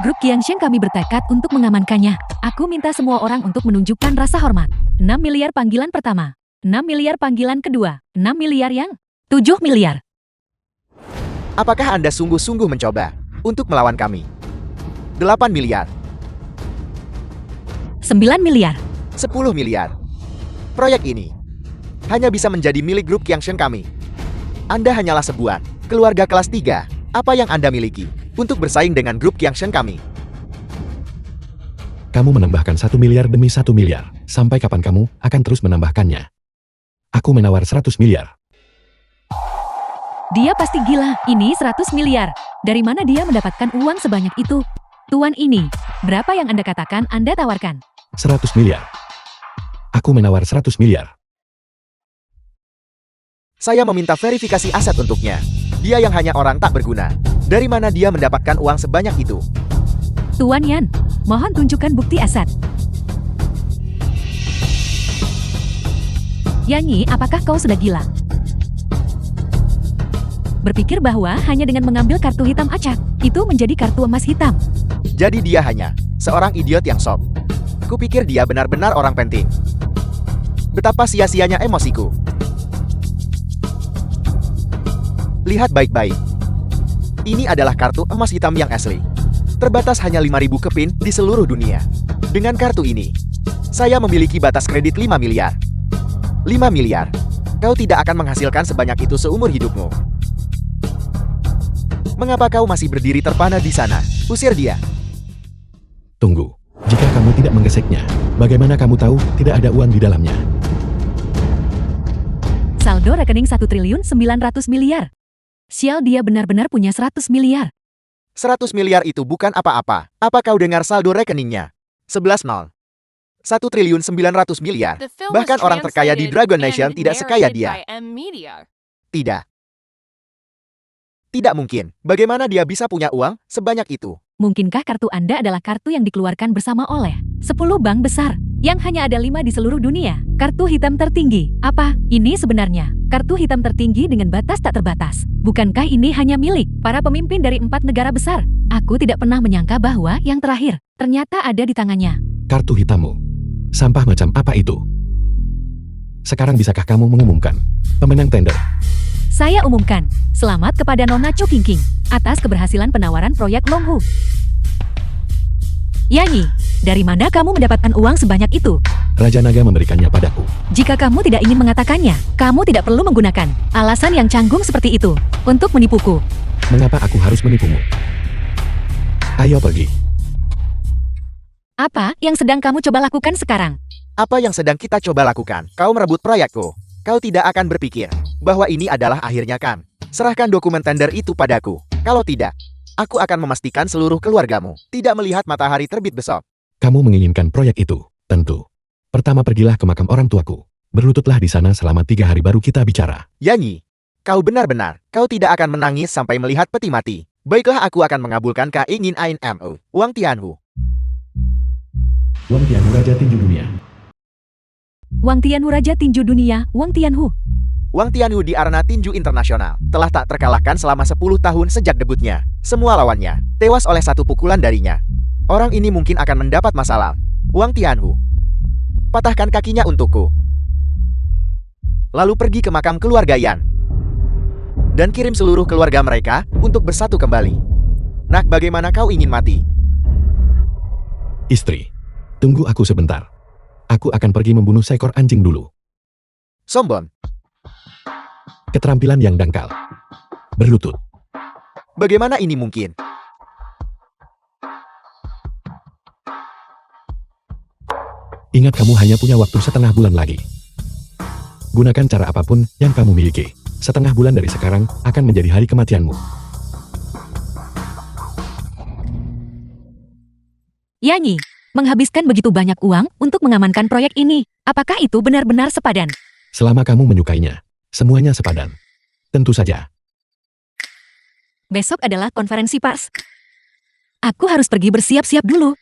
Grup Qiangsheng kami bertekad untuk mengamankannya. Aku minta semua orang untuk menunjukkan rasa hormat. 6 miliar panggilan pertama. 6 miliar panggilan kedua. 6 miliar yang 7 miliar. Apakah Anda sungguh-sungguh mencoba untuk melawan kami? 8 miliar. 9 miliar. 10 miliar. Proyek ini hanya bisa menjadi milik grup Qiangsheng kami. Anda hanyalah sebuah keluarga kelas 3. Apa yang Anda miliki untuk bersaing dengan grup Qiangsheng kami? Kamu menambahkan 1 miliar demi 1 miliar. Sampai kapan kamu akan terus menambahkannya? Aku menawar 100 miliar. Dia pasti gila. Ini 100 miliar. Dari mana dia mendapatkan uang sebanyak itu? Tuan ini, berapa yang Anda katakan Anda tawarkan? 100 miliar. Aku menawar 100 miliar. Saya meminta verifikasi aset untuknya. Dia yang hanya orang tak berguna. Dari mana dia mendapatkan uang sebanyak itu? Tuan Yan, mohon tunjukkan bukti aset. Yanyi, apakah kau sudah gila? Berpikir bahwa hanya dengan mengambil kartu hitam acak, itu menjadi kartu emas hitam. Jadi dia hanya seorang idiot yang sob. Kupikir dia benar-benar orang penting. Betapa sia-sianya emosiku. Lihat baik-baik. Ini adalah kartu emas hitam yang asli. Terbatas hanya 5.000 kepin di seluruh dunia. Dengan kartu ini, saya memiliki batas kredit 5 miliar. 5 miliar. Kau tidak akan menghasilkan sebanyak itu seumur hidupmu. Mengapa kau masih berdiri terpana di sana? Usir dia. Tunggu. Jika kamu tidak menggeseknya, bagaimana kamu tahu tidak ada uang di dalamnya? Saldo rekening 1.900 miliar. Sial, dia benar-benar punya 100 miliar. 100 miliar itu bukan apa-apa. Apa kau dengar saldo rekeningnya? 11 nol. 1.900 miliar. The film was Bahkan orang terkaya di translated Dragon and Nation tidak sekaya narrated dia. by M Media. Tidak. Tidak mungkin. Bagaimana dia bisa punya uang sebanyak itu? Mungkinkah kartu Anda adalah kartu yang dikeluarkan bersama oleh 10 bank besar, yang hanya ada 5 di seluruh dunia? Kartu hitam tertinggi. Apa ini sebenarnya? Kartu hitam tertinggi dengan batas tak terbatas. Bukankah ini hanya milik para pemimpin dari 4 negara besar? Aku tidak pernah menyangka bahwa yang terakhir ternyata ada di tangannya. Kartu hitammu. Sampah macam apa itu? Sekarang bisakah kamu mengumumkan pemenang tender? Saya umumkan, selamat kepada Nona Chu King atas keberhasilan penawaran proyek Longhu. Yanyi, dari mana kamu mendapatkan uang sebanyak itu? Raja Naga memberikannya padaku. Jika kamu tidak ingin mengatakannya, kamu tidak perlu menggunakan alasan yang canggung seperti itu untuk menipuku. Mengapa aku harus menipumu? Ayo pergi. Apa yang sedang kamu coba lakukan sekarang? Apa yang sedang kita coba lakukan? Kau merebut proyekku. Kau tidak akan berpikir bahwa ini adalah akhirnya kan? Serahkan dokumen tender itu padaku. Kalau tidak, aku akan memastikan seluruh keluargamu tidak melihat matahari terbit besok. Kamu menginginkan proyek itu, tentu. Pertama pergilah ke makam orang tuaku. Berlututlah di sana selama 3 hari baru kita bicara. Yanyi, kau benar-benar, kau tidak akan menangis sampai melihat peti mati. Baiklah, aku akan mengabulkan keinginanmu. Wang Tianhu. Wang Tianhu Raja Tinju Dunia. Wang Tianhu Raja Tinju Dunia, Wang Tianhu. Wang Tianyu di arena tinju internasional telah tak terkalahkan selama 10 tahun sejak debutnya. Semua lawannya tewas oleh satu pukulan darinya. Orang ini mungkin akan mendapat masalah. Wang Tianyu, patahkan kakinya untukku. Lalu pergi ke makam keluarga Yan dan kirim seluruh keluarga mereka untuk bersatu kembali. Nak, bagaimana kau ingin mati? Istri, tunggu aku sebentar. Aku akan pergi membunuh seekor anjing dulu. Sombong. Keterampilan yang dangkal. Berlutut. Bagaimana ini mungkin? Ingat, kamu hanya punya waktu setengah bulan lagi. Gunakan cara apapun yang kamu miliki. Setengah bulan dari sekarang akan menjadi hari kematianmu. Yanyi, menghabiskan begitu banyak uang untuk mengamankan proyek ini. Apakah itu benar-benar sepadan? Selama kamu menyukainya, semuanya sepadan. Tentu saja. Besok adalah konferensi pers. Aku harus pergi bersiap-siap dulu.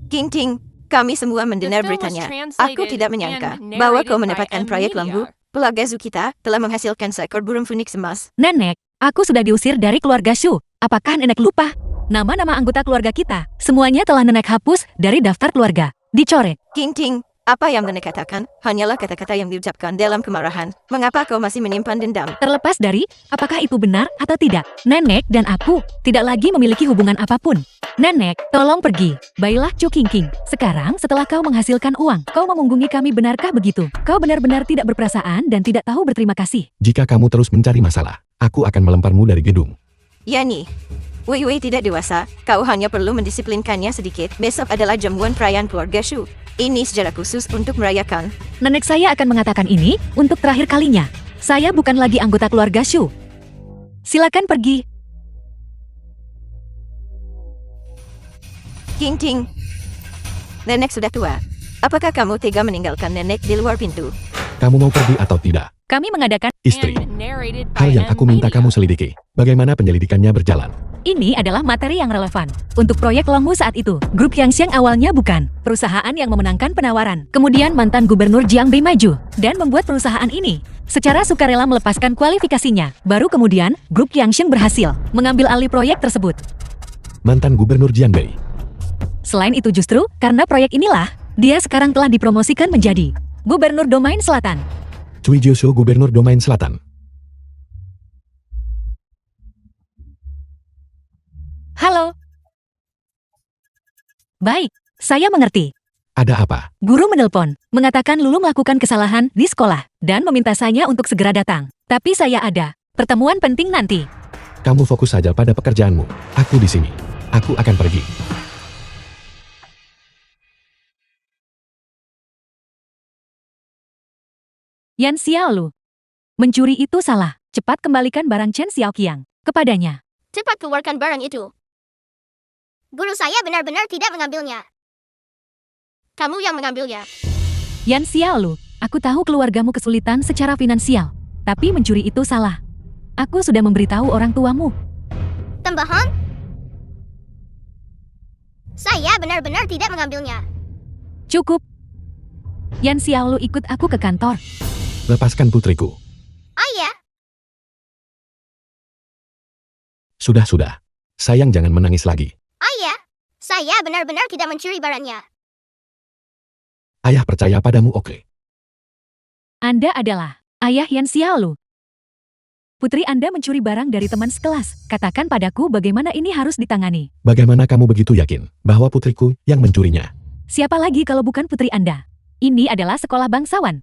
King Ting, kami semua mendengar The film was beritanya. translated Aku tidak menyangka and bahwa kau narrated by mendapatkan M. proyek Media. lambu. Keluarga Zukita telah menghasilkan seekor burung phoenix emas. Nenek, aku sudah diusir dari keluarga Shu. Apakah nenek lupa? Nama-nama anggota keluarga kita, semuanya telah nenek hapus dari daftar keluarga. Dicoret. King Ting, apa yang nenek katakan hanyalah kata-kata yang diucapkan dalam kemarahan. Mengapa kau masih menyimpan dendam? Terlepas dari apakah itu benar atau tidak, nenek dan aku tidak lagi memiliki hubungan apapun. Nenek, tolong pergi. Baiklah Chu King King. Sekarang setelah kau menghasilkan uang, kau memunggungi kami, benarkah begitu? Kau benar-benar tidak berperasaan dan tidak tahu berterima kasih. Jika kamu terus mencari masalah, aku akan melemparmu dari gedung. Yani, Wei Wei tidak dewasa. Kau hanya perlu mendisiplinkannya sedikit. Besok adalah jamuan perayaan keluarga Shu. Ini secara khusus untuk merayakan. Nenek saya akan mengatakan ini untuk terakhir kalinya. Saya bukan lagi anggota keluarga Shu. Silakan pergi. King Ting, nenek sudah tua. Apakah kamu tega meninggalkan nenek di luar pintu? Kamu mau pergi atau tidak? Kami mengadakan Istri, And narrated hal by yang M. aku minta Media. kamu selidiki. Bagaimana penyelidikannya berjalan? ini adalah materi yang relevan untuk proyek Longmu saat itu. Grup Yangxiang awalnya bukan perusahaan yang memenangkan penawaran. Kemudian mantan gubernur Jiang Bei maju dan membuat perusahaan ini secara sukarela melepaskan kualifikasinya. Baru kemudian grup Yangxiang berhasil mengambil alih proyek tersebut. Mantan gubernur Jiang Bei. Selain itu justru karena proyek inilah dia sekarang telah dipromosikan menjadi gubernur Domain Selatan. Cui Jiushu, gubernur Domain Selatan. Halo. Baik, saya mengerti. Ada apa? Guru menelpon, mengatakan Lulu melakukan kesalahan di sekolah, dan meminta saya untuk segera datang. Tapi saya ada pertemuan penting nanti. Kamu fokus saja pada pekerjaanmu. Aku di sini. Aku akan pergi. Yan Xiaolu. Mencuri itu salah. Cepat kembalikan barang Chen Xiaoqiang kepadanya. Cepat keluarkan barang itu. Guru saya benar-benar tidak mengambilnya. Kamu yang mengambilnya. Yan Xiaolu, aku tahu keluargamu kesulitan secara finansial, tapi mencuri itu salah. Aku sudah memberitahu orang tuamu. Tambahan? Saya benar-benar tidak mengambilnya. Cukup. Yan Xiaolu ikut aku ke kantor. Lepaskan putriku. Ayah, Sudah. Sayang, jangan menangis lagi. ayah, saya benar-benar tidak mencuri barangnya. Ayah percaya padamu, oke. Anda adalah ayah Yan Xiaolu. Putri Anda mencuri barang dari teman sekelas. Katakan padaku bagaimana ini harus ditangani. Bagaimana kamu begitu yakin bahwa putriku yang mencurinya? Siapa lagi kalau bukan putri Anda? Ini adalah sekolah bangsawan.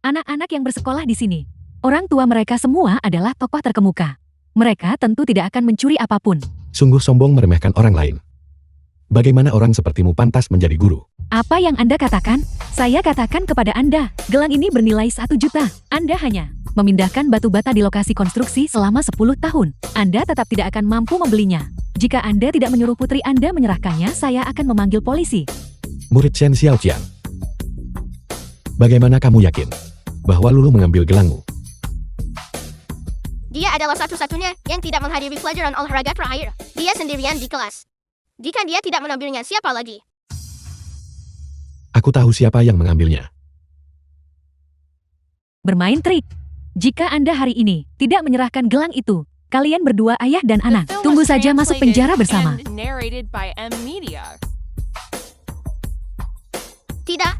Anak-anak yang bersekolah di sini, orang tua mereka semua adalah tokoh terkemuka. Mereka tentu tidak akan mencuri apapun. Sungguh sombong meremehkan orang lain. Bagaimana orang sepertimu pantas menjadi guru? Apa yang Anda katakan? Saya katakan kepada Anda, gelang ini bernilai 1 juta. Anda hanya memindahkan batu bata di lokasi konstruksi selama 10 tahun. Anda tetap tidak akan mampu membelinya. Jika Anda tidak menyuruh putri Anda menyerahkannya, saya akan memanggil polisi. Murid Chen Xiaoqiang. Bagaimana kamu yakin bahwa Lulu mengambil gelangmu? Dia adalah satu-satunya yang tidak menghadiri pelajaran olahraga terakhir. Dia sendirian di kelas. Jika dia tidak mengambilnya, siapa lagi? Aku tahu siapa yang mengambilnya. Bermain trik. Jika Anda hari ini tidak menyerahkan gelang itu, kalian berdua ayah dan The anak, film tunggu was saja masuk translated penjara bersama. and narrated by M Media. Tidak.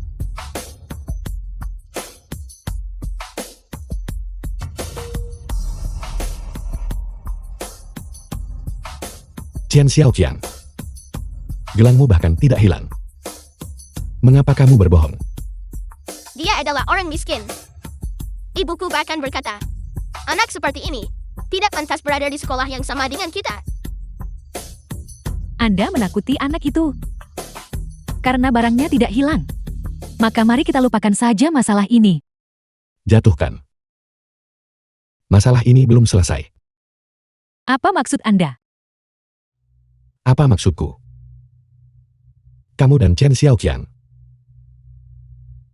Chen Xiaoqian. Gelangmu bahkan tidak hilang. Mengapa kamu berbohong? Dia adalah orang miskin. Ibuku bahkan berkata, anak seperti ini tidak pantas berada di sekolah yang sama dengan kita. Anda menakuti anak itu. Karena barangnya tidak hilang. Maka mari kita lupakan saja masalah ini. Jatuhkan. Masalah ini belum selesai. Apa maksud Anda? Apa maksudku? Kamu dan Chen Xiaoqian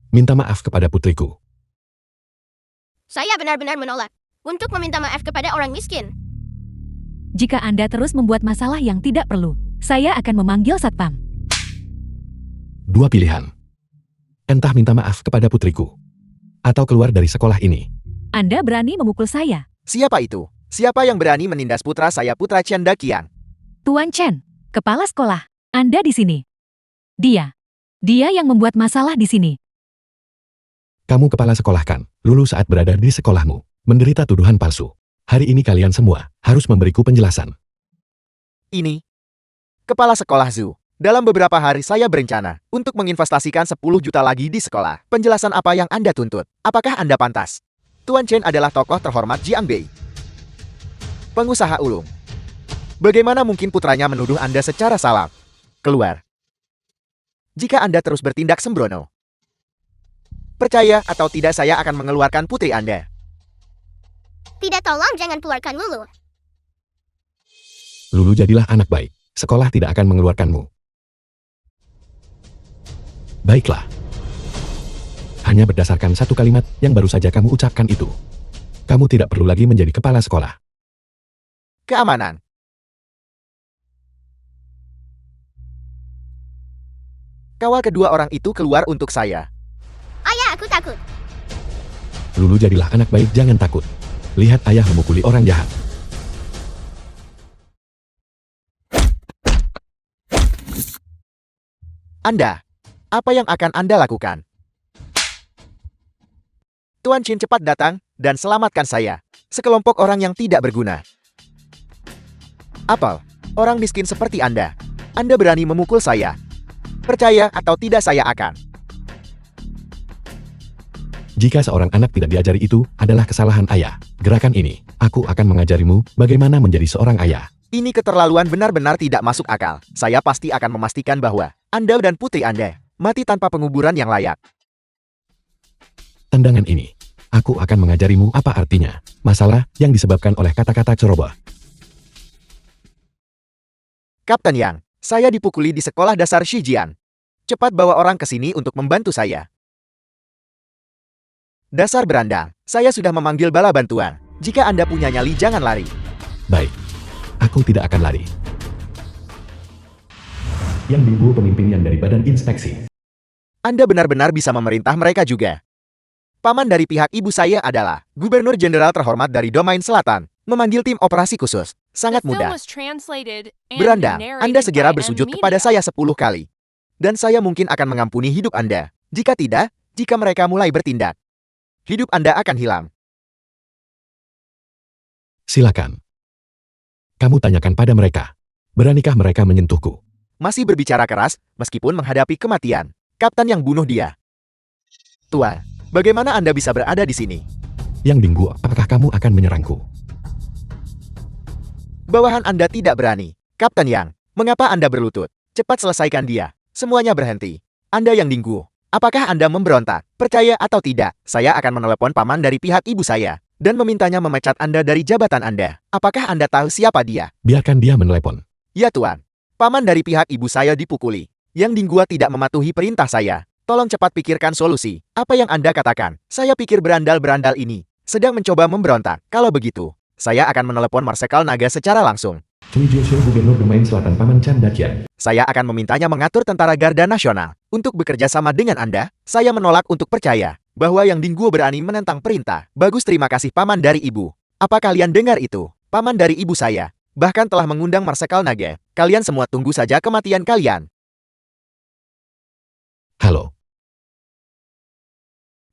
minta maaf kepada putriku. Saya benar-benar menolak untuk meminta maaf kepada orang miskin. Jika Anda terus membuat masalah yang tidak perlu, saya akan memanggil satpam. Dua pilihan. Entah minta maaf kepada putriku, atau keluar dari sekolah ini. Anda berani memukul saya. Siapa itu? Siapa yang berani menindas putra saya, Putra Chen Daqian? Tuan Chen, kepala sekolah. Anda di sini. Dia yang membuat masalah di sini. Kamu kepala sekolah kan, lulus saat berada di sekolahmu, menderita tuduhan palsu. Hari ini kalian semua harus memberiku penjelasan. Ini. Kepala sekolah Zhu. Dalam beberapa hari saya berencana untuk menginvestasikan 10 juta lagi di sekolah. Penjelasan apa yang Anda tuntut? Apakah Anda pantas? Tuan Chen adalah tokoh terhormat Jiangbei. Pengusaha ulung. Bagaimana mungkin putranya menuduh Anda secara salah? Keluar. Jika Anda terus bertindak sembrono. Percaya atau tidak, saya akan mengeluarkan putri Anda. Tidak, tolong jangan keluarkan Lulu. Lulu jadilah anak baik. Sekolah tidak akan mengeluarkanmu. Baiklah. Hanya berdasarkan satu kalimat yang baru saja kamu ucapkan itu. Kamu tidak perlu lagi menjadi kepala sekolah. Keamanan. Kawal kedua orang itu keluar untuk saya. Ayah, aku takut. Lulu jadilah anak baik, jangan takut. Lihat ayah memukuli orang jahat. Anda, apa yang akan Anda lakukan? Tuan Chin, cepat datang dan selamatkan saya. Sekelompok orang yang tidak berguna. Apel, orang miskin seperti Anda. Anda berani memukul saya. Percaya atau tidak, saya akan. Jika seorang anak tidak diajari, itu adalah kesalahan ayah. Gerakan ini, aku akan mengajarimu bagaimana menjadi seorang ayah. Ini keterlaluan, benar-benar tidak masuk akal. Saya pasti akan memastikan bahwa Anda dan putri Anda mati tanpa penguburan yang layak. Tendangan ini, aku akan mengajarimu apa artinya. Masalah yang disebabkan oleh kata-kata ceroboh. Kapten Yang, saya dipukuli di sekolah dasar Shijian. Cepat bawa orang ke sini untuk membantu saya. Dasar berandang, saya sudah memanggil bala bantuan. Jika Anda punya nyali, jangan lari. Baik, aku tidak akan lari. Yang Binggu pemimpinnya dari Badan Inspeksi. Anda benar-benar bisa memerintah mereka juga. Paman dari pihak ibu saya adalah Gubernur Jenderal terhormat dari Domain Selatan, memanggil tim operasi khusus. Sangat The film mudah. was translated and Berandang, narrated Anda segera by M bersujud Media. kepada saya 10 kali. Dan saya mungkin akan mengampuni hidup Anda. Jika tidak, jika mereka mulai bertindak, hidup Anda akan hilang. Silakan. Kamu tanyakan pada mereka. Beranikah mereka menyentuhku? Masih berbicara keras, meskipun menghadapi kematian. Kapten yang bunuh dia. Tuan, bagaimana Anda bisa berada di sini? Yang Binggu, apakah kamu akan menyerangku? Bawahan Anda tidak berani. Kapten Yang, mengapa Anda berlutut? Cepat selesaikan dia. Semuanya berhenti. Anda yang Dinggu, apakah Anda memberontak? Percaya atau tidak, saya akan menelepon paman dari pihak ibu saya dan memintanya memecat Anda dari jabatan Anda. Apakah Anda tahu siapa dia? Biarkan dia menelepon. Ya Tuan. Paman dari pihak ibu saya dipukuli. Yang Dinggua tidak mematuhi perintah saya. Tolong cepat pikirkan solusi. Apa yang Anda katakan? Saya pikir berandal-berandal ini sedang mencoba memberontak. Kalau begitu, saya akan menelepon Marsekal Naga secara langsung. Cui Jiushu, Gubernur Domain Selatan Paman Chan Dakian. Saya akan memintanya mengatur tentara Garda Nasional untuk bekerja sama dengan Anda. Saya menolak untuk percaya bahwa Yang Dingguo berani menentang perintah. Bagus, terima kasih Paman dari Ibu. Apa kalian dengar itu? Paman dari Ibu saya bahkan telah mengundang Marsekal Naga. Kalian semua tunggu saja kematian kalian. Halo.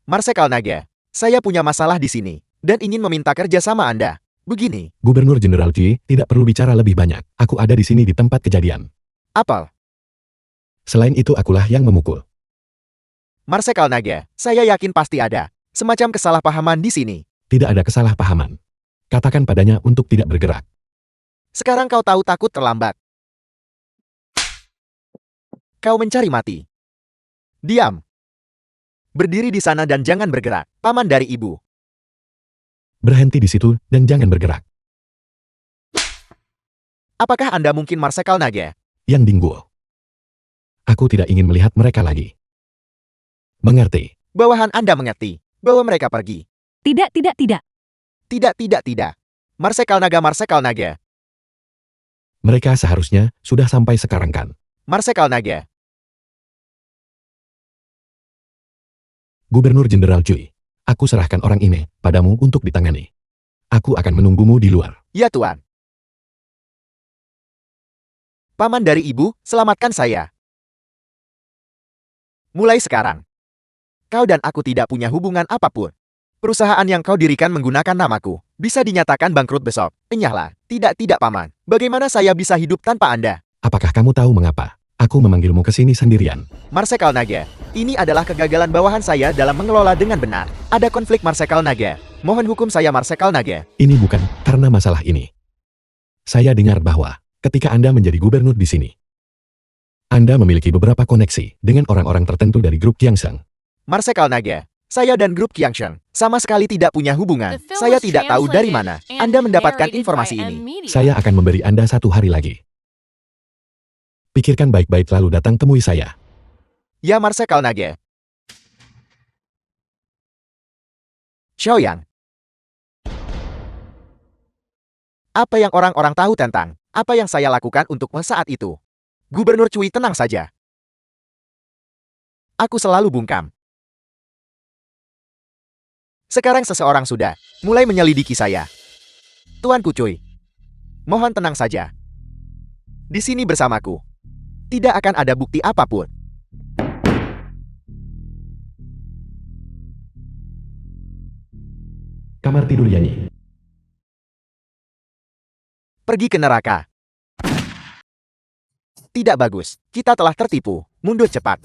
Marsekal Naga, saya punya masalah di sini dan ingin meminta kerja sama Anda. Begini, Gubernur Jenderal Cui, tidak perlu bicara lebih banyak. Aku ada di sini di tempat kejadian. apel. Selain itu akulah yang memukul. Marsekal Naga, saya yakin pasti ada semacam kesalahpahaman di sini. Tidak ada kesalahpahaman. Katakan padanya untuk tidak bergerak. Sekarang kau tahu takut terlambat. Kau mencari mati. Diam. Berdiri di sana dan jangan bergerak. Paman dari Ibu. Berhenti di situ dan jangan bergerak. Apakah Anda mungkin Marsekal Naga? Yang Dingguo. Aku tidak ingin melihat mereka lagi. Mengerti? Bawahan Anda mengerti. Bawa mereka pergi. Tidak, tidak, tidak. Tidak. Marsekal Naga. Mereka seharusnya sudah sampai sekarang kan? Marsekal Naga. Gubernur Jenderal Cui, aku serahkan orang ini padamu untuk ditangani. Aku akan menunggumu di luar. Ya Tuan. Paman dari Ibu, selamatkan saya. Mulai sekarang, kau dan aku tidak punya hubungan apapun. Perusahaan yang kau dirikan menggunakan namaku bisa dinyatakan bangkrut besok. Enyahlah. Tidak, Paman. Bagaimana saya bisa hidup tanpa Anda? Apakah kamu tahu mengapa aku memanggilmu ke sini sendirian? Marsekal Naga, ini adalah kegagalan bawahan saya dalam mengelola dengan benar. Ada konflik Marsekal Naga. Mohon hukum saya Marsekal Naga. Ini bukan karena masalah ini. Saya dengar bahwa ketika Anda menjadi gubernur di sini, Anda memiliki beberapa koneksi dengan orang-orang tertentu dari grup Qiangshan. Marsekal Naga, saya dan grup Qiangshan sama sekali tidak punya hubungan. The film Saya was tidak tahu dari mana translated Anda and mendapatkan narrated informasi by ini. M-Media. Saya akan memberi Anda 1 hari lagi. Pikirkan baik-baik lalu datang temui saya. Ya Marsekal Naga. Xiaoyang. Apa yang orang-orang tahu tentang apa yang saya lakukan untuk saat itu? Gubernur Cui, tenang saja. Aku selalu bungkam. Sekarang seseorang sudah mulai menyelidiki saya. Tuanku Cui, mohon tenang saja. Di sini bersamaku. Tidak akan ada bukti apapun. Kamar tidur Yanyi. Pergi ke neraka. Tidak bagus. Kita telah tertipu. Mundur cepat.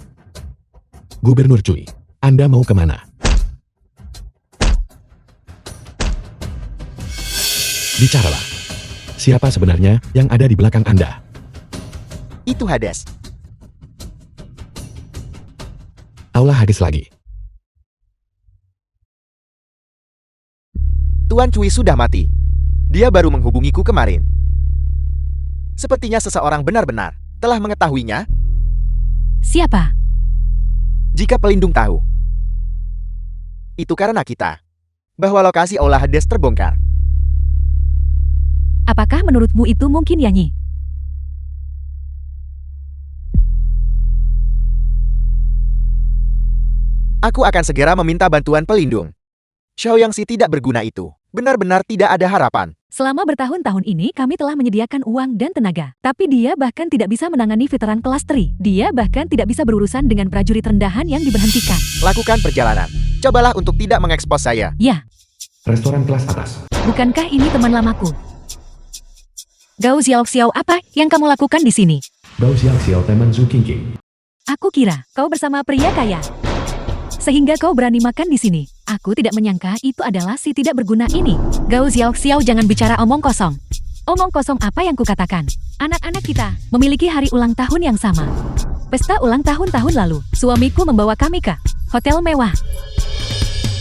Gubernur Cui, Anda mau kemana? Bicaralah. Siapa sebenarnya yang ada di belakang Anda? Itu Hades. Aula Hades lagi. Tuan Cui sudah mati. Dia baru menghubungiku kemarin. Sepertinya seseorang benar-benar telah mengetahuinya. Siapa? Jika pelindung tahu, itu karena kita, bahwa lokasi Aula Hades terbongkar. Apakah menurutmu itu mungkin, Yanyi? Aku akan segera meminta bantuan pelindung. Xiaoyang si tidak berguna itu. Benar-benar tidak ada harapan. Selama bertahun-tahun ini kami telah menyediakan uang dan tenaga. Tapi dia bahkan tidak bisa menangani veteran kelas 3. Dia bahkan tidak bisa berurusan dengan prajurit rendahan yang diberhentikan. Lakukan perjalanan. Cobalah untuk tidak mengekspos saya. Ya, Restoran kelas atas. bukankah ini teman lamaku? Gao Xiao, apa yang kamu lakukan di sini? Bao Xiao Xiao Teman Zhu King King. Aku kira kau bersama pria kaya. Sehingga kau berani makan di sini. Aku tidak menyangka itu adalah si tidak berguna ini. Gao Xiao, jangan bicara omong kosong. Omong kosong apa yang kukatakan? Anak-anak kita memiliki hari ulang tahun yang sama. Pesta ulang tahun lalu, suamiku membawa kami ke hotel mewah.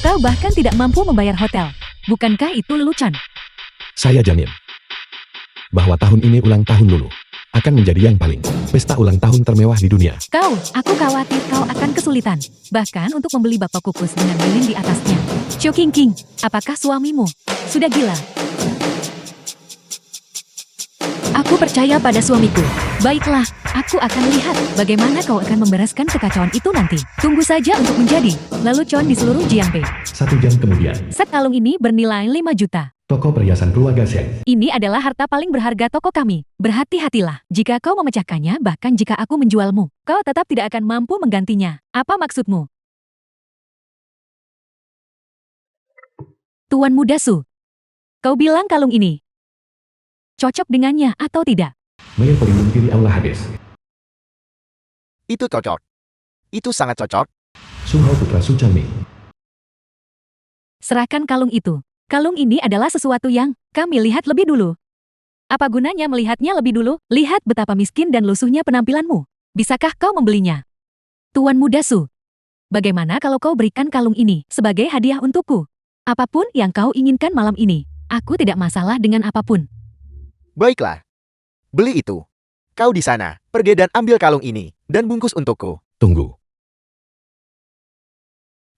Kau bahkan tidak mampu membayar hotel. Bukankah itu lelucon? Saya jamin bahwa tahun ini ulang tahun Lulu akan menjadi yang paling pesta ulang tahun termewah di dunia. Aku khawatir kau akan kesulitan. Bahkan untuk membeli bapak kukus dengan lilin di atasnya. Qiu King King, apakah suamimu sudah gila? Aku Aku percaya pada suamiku. Baiklah, aku akan lihat bagaimana kau akan membereskan kekacauan itu nanti. Tunggu saja untuk menjadi. Lalu Con di seluruh Jiangpei. 1 jam kemudian, Set kalung ini bernilai 5 juta. toko perhiasan keluarga Shen. Ini adalah harta paling berharga toko kami. Berhati-hatilah. Jika kau memecahkannya, bahkan jika aku menjualmu, kau tetap tidak akan mampu menggantinya. Apa maksudmu? Tuan Muda Su. Kau bilang kalung ini cocok dengannya atau tidak? Maya pelindung diri aula Hades. Itu cocok. Itu sangat cocok. Su Hao putra Su Changming. Serahkan kalung itu. Kalung ini adalah sesuatu yang kami lihat lebih dulu. Apa gunanya melihatnya lebih dulu? Lihat betapa miskin dan lusuhnya penampilanmu. Bisakah kau membelinya? Tuan Muda Su. Bagaimana kalau kau berikan kalung ini sebagai hadiah untukku? Apapun yang kau inginkan malam ini, aku tidak masalah dengan apapun. Baiklah. Beli itu. Kau di sana, pergi dan ambil kalung ini, dan bungkus untukku. Tunggu.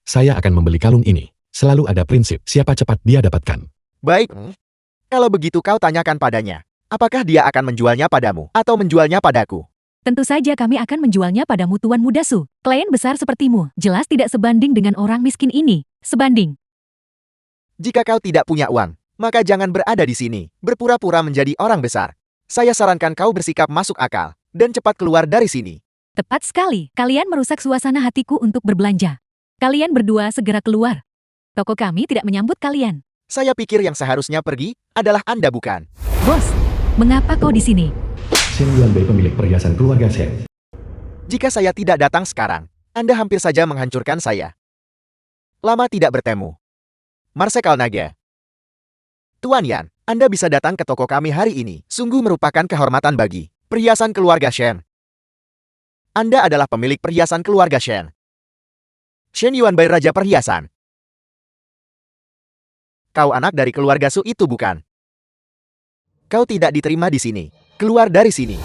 Saya akan membeli kalung ini. Selalu ada prinsip siapa cepat dia dapatkan. Baik. Kalau begitu kau tanyakan padanya. Apakah dia akan menjualnya padamu, atau menjualnya padaku? Tentu saja kami akan menjualnya padamu Tuan Muda Su. Klien besar sepertimu, jelas tidak sebanding dengan orang miskin ini. Sebanding. Jika kau tidak punya uang, maka jangan berada di sini, berpura-pura menjadi orang besar. Saya sarankan kau bersikap masuk akal, dan cepat keluar dari sini. Tepat sekali, kalian merusak suasana hatiku untuk berbelanja. Kalian berdua segera keluar. Toko kami tidak menyambut kalian. Saya pikir yang seharusnya pergi adalah Anda bukan. Bos, mengapa kau di sini? Shen Yuanbei pemilik perhiasan keluarga Shen. Jika saya tidak datang sekarang, Anda hampir saja menghancurkan saya. Lama tidak bertemu. Marsekal Naga. Tuan Yan, Anda bisa datang ke toko kami hari ini. Sungguh merupakan kehormatan bagi perhiasan keluarga Shen. Anda adalah pemilik perhiasan keluarga Shen. Shen Yuanbei Raja Perhiasan. Kau anak dari keluarga Su itu bukan? Kau tidak diterima di sini. Keluar dari sini.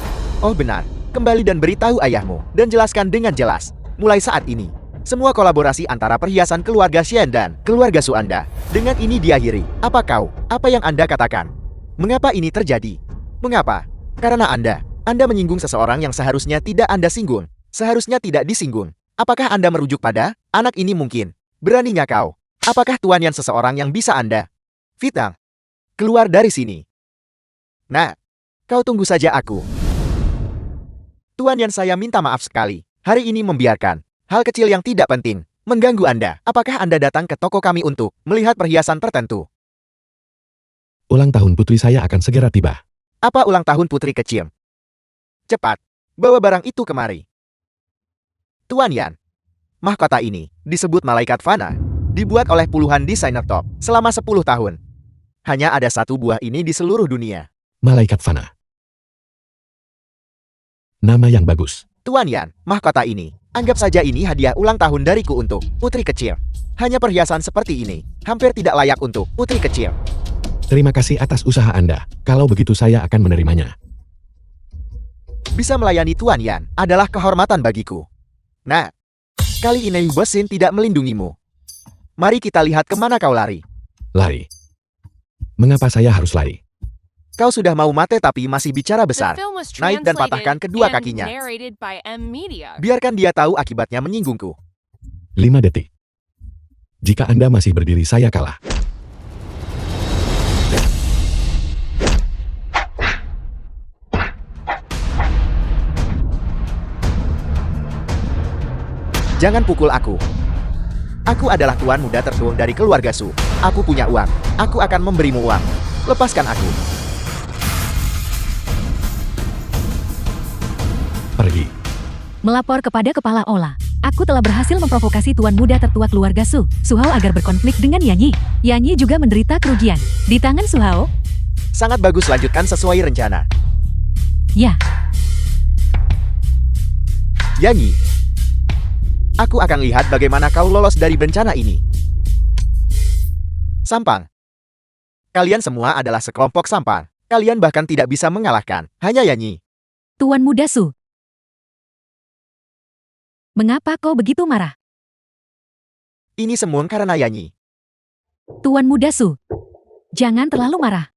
Oh benar. Kembali dan beritahu ayahmu, dan jelaskan dengan jelas. Mulai saat ini, semua kolaborasi antara perhiasan keluarga Shen dan keluarga Su Anda dengan ini diakhiri. Apa yang Anda katakan? Mengapa ini terjadi? Mengapa? Karena Anda menyinggung seseorang yang seharusnya tidak Anda singgung. Seharusnya tidak disinggung. Apakah Anda merujuk pada anak ini mungkin? Beraninya kau? Apakah Tuan Yan seseorang yang bisa Anda fitnah? Keluar dari sini. Nah, kau tunggu saja aku. Tuan Yan, saya minta maaf sekali. Hari ini membiarkan hal kecil yang tidak penting mengganggu Anda. Apakah Anda datang ke toko kami untuk melihat perhiasan tertentu? Ulang tahun putri saya akan segera tiba. Apa ulang tahun putri kecil? Cepat, bawa barang itu kemari. Tuan Yan, mahkota ini disebut Malaikat Fana. Dibuat oleh puluhan desainer top selama 10 tahun. Hanya ada satu buah ini di seluruh dunia. Malaikat Fana. Nama yang bagus. Tuan Yan, mahkota ini. Anggap saja ini hadiah ulang tahun dariku untuk putri kecil. Hanya perhiasan seperti ini, hampir tidak layak untuk putri kecil. Terima kasih atas usaha Anda. Kalau begitu saya akan menerimanya. Bisa melayani Tuan Yan adalah kehormatan bagiku. Nah, kali ini Bos Sin tidak melindungimu. Mari kita lihat kemana kau lari. Lari. Mengapa saya harus lari? Kau sudah mau mati tapi masih bicara The besar. film was Naik dan patahkan translated kedua and kakinya. narrated by M Media. Biarkan dia tahu akibatnya menyinggungku. 5 detik. Jika Anda masih berdiri saya kalah. Jangan pukul aku. Aku adalah tuan muda tertua dari keluarga Su. Aku punya uang. Aku akan memberimu uang. Lepaskan aku. Pergi. Melapor kepada Kepala Ola. Aku telah berhasil memprovokasi tuan muda tertua keluarga Su, Suhao agar berkonflik dengan Yanyi. Yanyi juga menderita kerugian. Di tangan Suhao, Sangat bagus, lanjutkan sesuai rencana. ya, Yanyi. Aku akan lihat bagaimana kau lolos dari bencana ini. Sampang. Kalian semua adalah sekelompok sampang. Kalian bahkan tidak bisa mengalahkan. Hanya Yanyi. Tuan Muda Su. Mengapa kau begitu marah? Ini semua karena Yanyi. Tuan Muda Su. Jangan terlalu marah.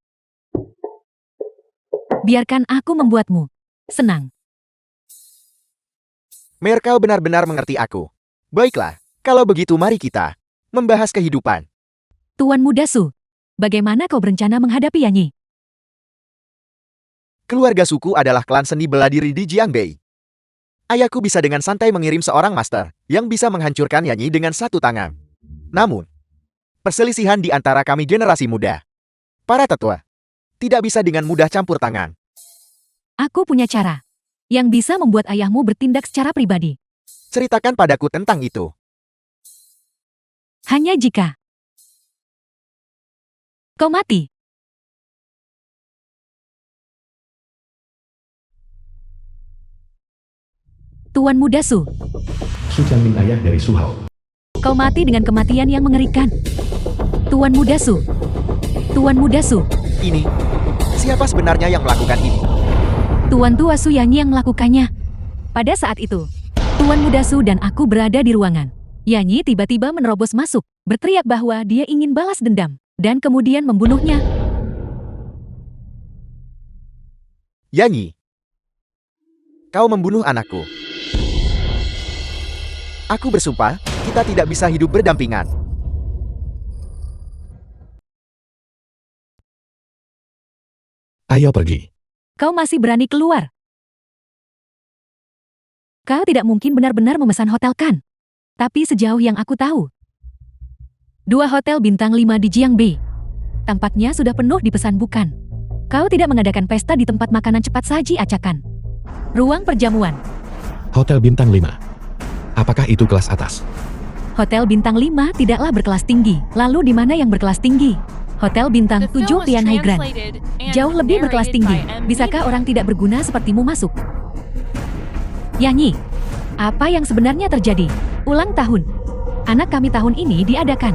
Biarkan aku membuatmu senang. Mer, kau benar-benar mengerti aku. Baiklah, kalau begitu mari kita membahas kehidupan. Tuan Muda Su, bagaimana kau berencana menghadapi Yanyi? Keluarga suku adalah klan seni bela diri di Jiangbei. Ayahku bisa dengan santai mengirim seorang master yang bisa menghancurkan Yanyi dengan satu tangan. Namun, perselisihan di antara kami generasi muda, para tetua, tidak bisa dengan mudah campur tangan. Aku punya cara yang bisa membuat ayahmu bertindak secara pribadi. Ceritakan padaku tentang itu. Hanya jika kau mati. Tuan Muda Su, Su Changming ayah dari Su Hao. kau mati dengan kematian yang mengerikan. Tuan Muda Su, Tuan Muda Su, Ini, siapa sebenarnya yang melakukan ini? Tuan Tua Su Yanyi yang melakukannya. Pada saat itu, Tuan Muda Su dan aku berada di ruangan. Yanyi tiba-tiba menerobos masuk, berteriak bahwa dia ingin balas dendam, dan kemudian membunuhnya. Yanyi, kau membunuh anakku. Aku bersumpah, kita tidak bisa hidup berdampingan. Ayo pergi. Kau masih berani keluar. Kau tidak mungkin benar-benar memesan hotel kan? Tapi sejauh yang aku tahu, 2 hotel bintang 5 di Jiangbei tampaknya sudah penuh dipesan bukan? Kau tidak mengadakan pesta di tempat makanan cepat saji acakan. Ruang perjamuan. Hotel bintang 5. Apakah itu kelas atas? Hotel bintang 5 tidaklah berkelas tinggi. Lalu di mana yang berkelas tinggi? Hotel bintang The 7 film was Tianhai Grand. translated and Jauh lebih berkelas narrated tinggi. by M. Bisakah Media. orang tidak berguna sepertimu masuk? Yanyi, apa yang sebenarnya terjadi? Ulang tahun. Anak kami tahun ini diadakan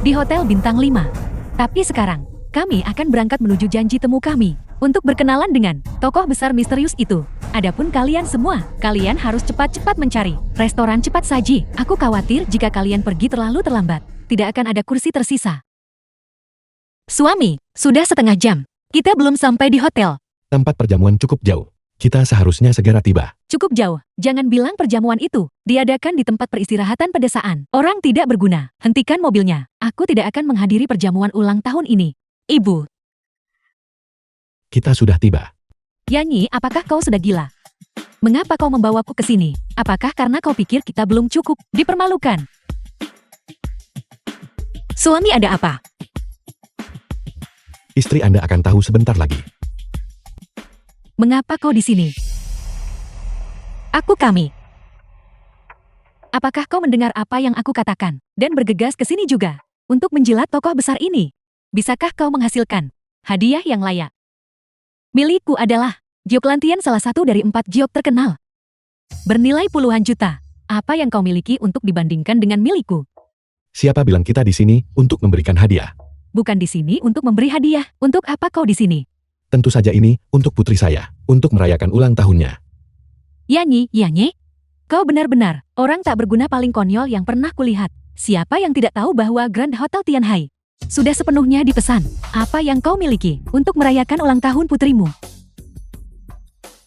di Hotel Bintang 5. Tapi sekarang, kami akan berangkat menuju janji temu kami untuk berkenalan dengan tokoh besar misterius itu. Adapun kalian semua, kalian harus cepat-cepat mencari restoran cepat saji. Aku khawatir jika kalian pergi terlalu terlambat, tidak akan ada kursi tersisa. Suami, sudah setengah jam. Kita belum sampai di hotel. Tempat perjamuan cukup jauh. Kita seharusnya segera tiba. Cukup jauh. Jangan bilang perjamuan itu diadakan di tempat peristirahatan pedesaan. Orang tidak berguna. Hentikan mobilnya. Aku tidak akan menghadiri perjamuan ulang tahun ini. Ibu. Kita sudah tiba. Yanyi, apakah kau sudah gila? Mengapa kau membawaku ke sini? Apakah karena kau pikir kita belum cukup dipermalukan? Suami, ada apa? Istri Anda akan tahu sebentar lagi. Mengapa kau di sini? Kami. Apakah kau mendengar apa yang aku katakan dan bergegas ke sini juga untuk menjilat tokoh besar ini? Bisakah kau menghasilkan hadiah yang layak? Milikku adalah giok lantian, salah satu dari 4 giok terkenal. Bernilai puluhan juta. Apa yang kau miliki untuk dibandingkan dengan milikku? Siapa bilang kita di sini untuk memberikan hadiah? Bukan di sini untuk memberi hadiah. Untuk apa kau di sini? Tentu saja ini untuk putri saya, untuk merayakan ulang tahunnya. Yanyi, kau benar-benar orang tak berguna paling konyol yang pernah kulihat. Siapa yang tidak tahu bahwa Grand Hotel Tianhai sudah sepenuhnya dipesan? Apa yang kau miliki untuk merayakan ulang tahun putrimu?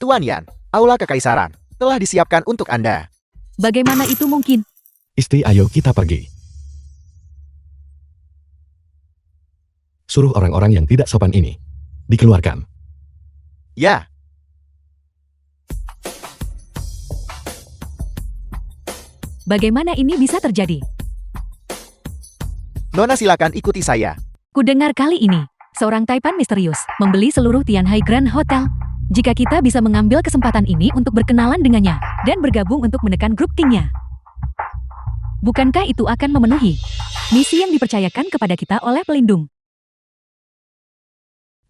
Tuan Yan, aula kekaisaran telah disiapkan untuk Anda. Bagaimana itu mungkin? Istri, ayo kita pergi. Suruh orang-orang yang tidak sopan ini dikeluarkan. Ya, Bagaimana ini bisa terjadi? Nona silakan ikuti saya. Kudengar kali ini, seorang Taipan misterius membeli seluruh Tianhai Grand Hotel. Jika kita bisa mengambil kesempatan ini untuk berkenalan dengannya dan bergabung untuk menekan grup King-nya, bukankah itu akan memenuhi misi yang dipercayakan kepada kita oleh pelindung?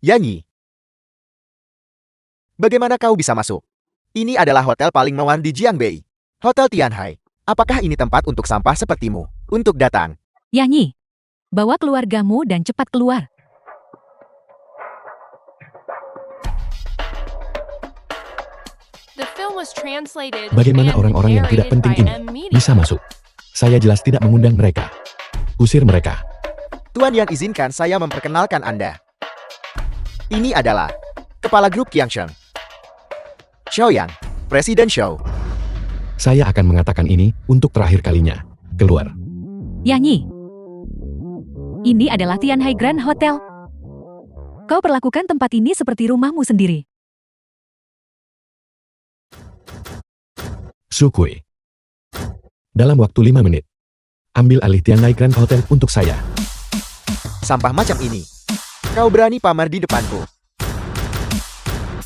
Yanyi, bagaimana kau bisa masuk? Ini adalah hotel paling mewah di Jiangbei. Hotel Tianhai. Apakah ini tempat untuk sampah sepertimu untuk datang? Yanyi, bawa keluargamu dan cepat keluar. The film was translated Bagaimana and orang-orang yang tidak narrated penting by ini M. Media. bisa masuk? Saya jelas tidak mengundang mereka. Usir mereka. Tuan Yan, izinkan saya memperkenalkan Anda. Ini adalah Kepala Grup Qiangsheng. Xiaoyang, Presiden Xiao. Saya akan mengatakan ini untuk terakhir kalinya. Keluar. Yanyi. Ini adalah Tianhai Grand Hotel. Kau perlakukan tempat ini seperti rumahmu sendiri. Su Kui. Dalam waktu 5 menit. Ambil alih Tianhai Grand Hotel untuk saya. Sampah macam ini. Kau berani pamer di depanku.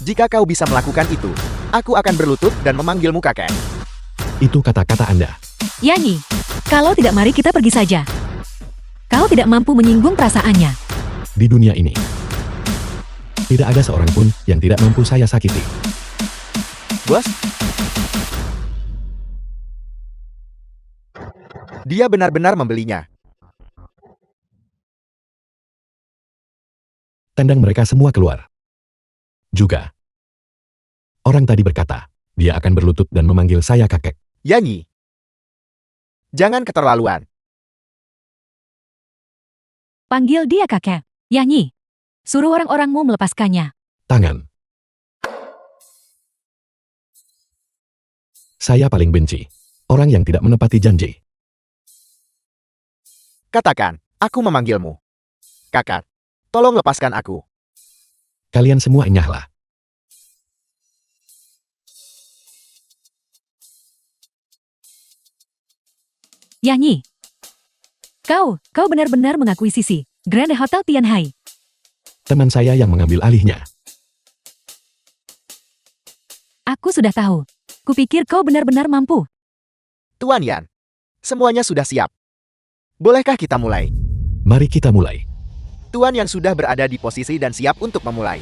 Jika kau bisa melakukan itu, aku akan berlutut dan memanggilmu kakek. Itu kata-kata Anda. Yanyi, kalau tidak mari kita pergi saja. Kau tidak mampu menyinggung perasaannya. Di dunia ini, tidak ada seorang pun yang tidak mampu saya sakiti. Bos? Dia benar-benar membelinya. Tendang mereka semua keluar. Juga. Orang tadi berkata, dia akan berlutut dan memanggil saya kakek. Yanyi. Jangan keterlaluan. Panggil dia kakek. Yanyi, suruh orang-orangmu melepaskannya. Tangan. Saya paling benci orang yang tidak menepati janji. Katakan, aku memanggilmu. Kakak, tolong lepaskan aku. Kalian semua enyahlah. Yanyi, kau benar-benar mengakuisisi Grand Hotel Tianhai. Teman saya yang mengambil alihnya. Aku sudah tahu. Kupikir kau benar-benar mampu. Tuan Yan, semuanya sudah siap. Bolehkah kita mulai? Mari kita mulai. Tuan Yan sudah berada di posisi dan siap untuk memulai.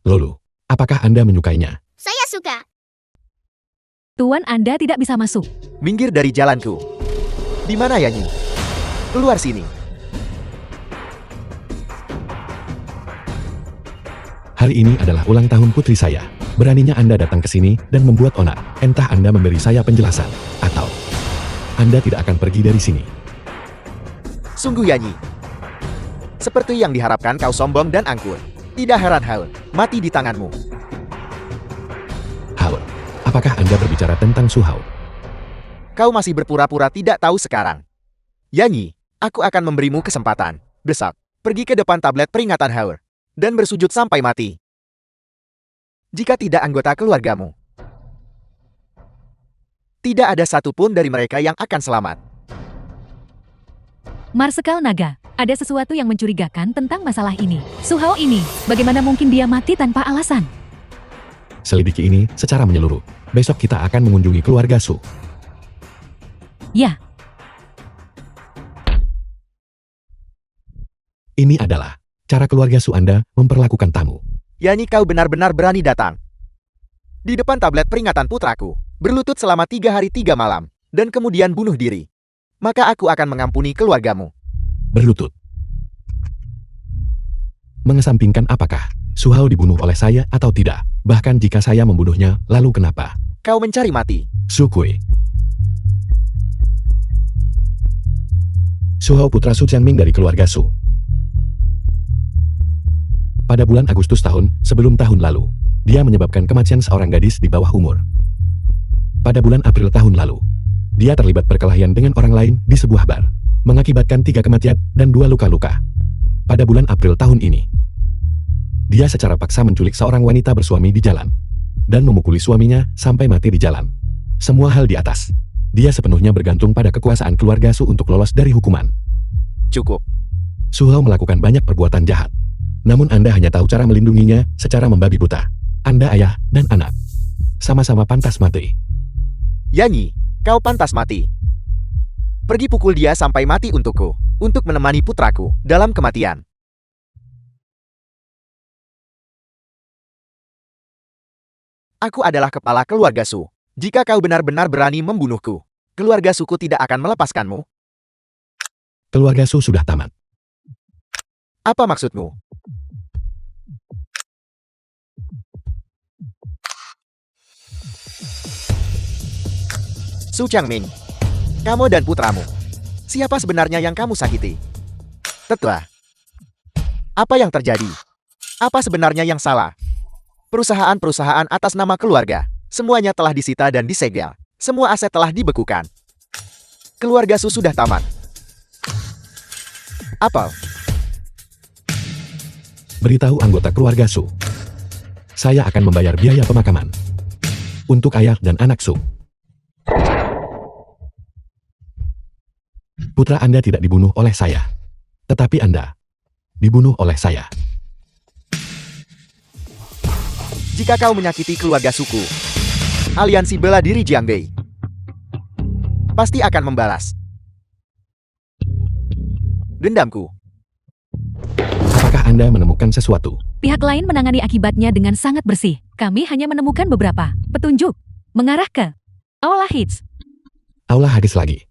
Lalu, apakah Anda menyukainya? Saya suka. Tuan Anda tidak bisa masuk. Minggir dari jalanku. Di mana Yanyi? Keluar sini. Hari ini adalah ulang tahun putri saya. Beraninya Anda datang ke sini dan membuat onar. Entah Anda memberi saya penjelasan, atau Anda tidak akan pergi dari sini. Sungguh Yanyi. Seperti yang diharapkan kau sombong dan angkur. Tidak heran Haul, mati di tanganmu. Hao, apakah Anda berbicara tentang Su Hao? Kau masih berpura-pura tidak tahu sekarang. Yanyi, aku akan memberimu kesempatan. Besok, pergi ke depan tablet peringatan Haul. Dan bersujud sampai mati. Jika tidak anggota keluargamu. Tidak ada satupun dari mereka yang akan selamat. Marsekal Naga, ada sesuatu yang mencurigakan tentang masalah ini. Su Hao ini, bagaimana mungkin dia mati tanpa alasan? Selidiki ini secara menyeluruh. Besok kita akan mengunjungi keluarga Su. Ya, Ini adalah cara keluarga Su Anda memperlakukan tamu. Yanyi kau benar-benar berani datang. Di depan tablet peringatan putraku, berlutut selama 3 hari 3 malam, dan kemudian bunuh diri. Maka aku akan mengampuni keluargamu. Berlutut. Mengesampingkan apakah Su Hao dibunuh oleh saya atau tidak. Bahkan jika saya membunuhnya, lalu kenapa? Kau mencari mati. Su Kui. Su Hao putra Su Qiangming dari keluarga Su. Pada bulan Agustus sebelum tahun lalu, dia menyebabkan kematian seorang gadis di bawah umur. Pada bulan April tahun lalu, dia terlibat perkelahian dengan orang lain di sebuah bar, mengakibatkan 3 kematian dan 2 luka-luka. Pada bulan April tahun ini, dia secara paksa menculik seorang wanita bersuami di jalan, dan memukuli suaminya sampai mati di jalan. Semua hal di atas, dia sepenuhnya bergantung pada kekuasaan keluarga Su untuk lolos dari hukuman. Cukup. Su Hao melakukan banyak perbuatan jahat. Namun Anda hanya tahu cara melindunginya secara membabi buta. Anda ayah dan anak. Sama-sama pantas mati. Yanyi, kau pantas mati. Pergi pukul dia sampai mati untukku, untuk menemani putraku dalam kematian. Aku adalah kepala keluarga Su. Jika kau benar-benar berani membunuhku, keluarga Suku tidak akan melepaskanmu. Keluarga Su sudah tamat. Apa maksudmu? Su Changming, kamu dan putramu. Siapa sebenarnya yang kamu sakiti? Tetua. Apa yang terjadi? Apa sebenarnya yang salah? Perusahaan-perusahaan atas nama keluarga, semuanya telah disita dan disegel. Semua aset telah dibekukan. Keluarga Su sudah tamat. Apel, Beritahu anggota keluarga Su. Saya akan membayar biaya pemakaman. Untuk ayah dan anak Su. Putra Anda tidak dibunuh oleh saya. Tetapi Anda dibunuh oleh saya. jika kau menyakiti keluarga suku, aliansi bela diri Jiangbei pasti akan membalas dendamku. Apakah Anda menemukan sesuatu? Pihak lain menangani akibatnya dengan sangat bersih. Kami hanya menemukan beberapa petunjuk mengarah ke Aula Hits. Aula Hades lagi.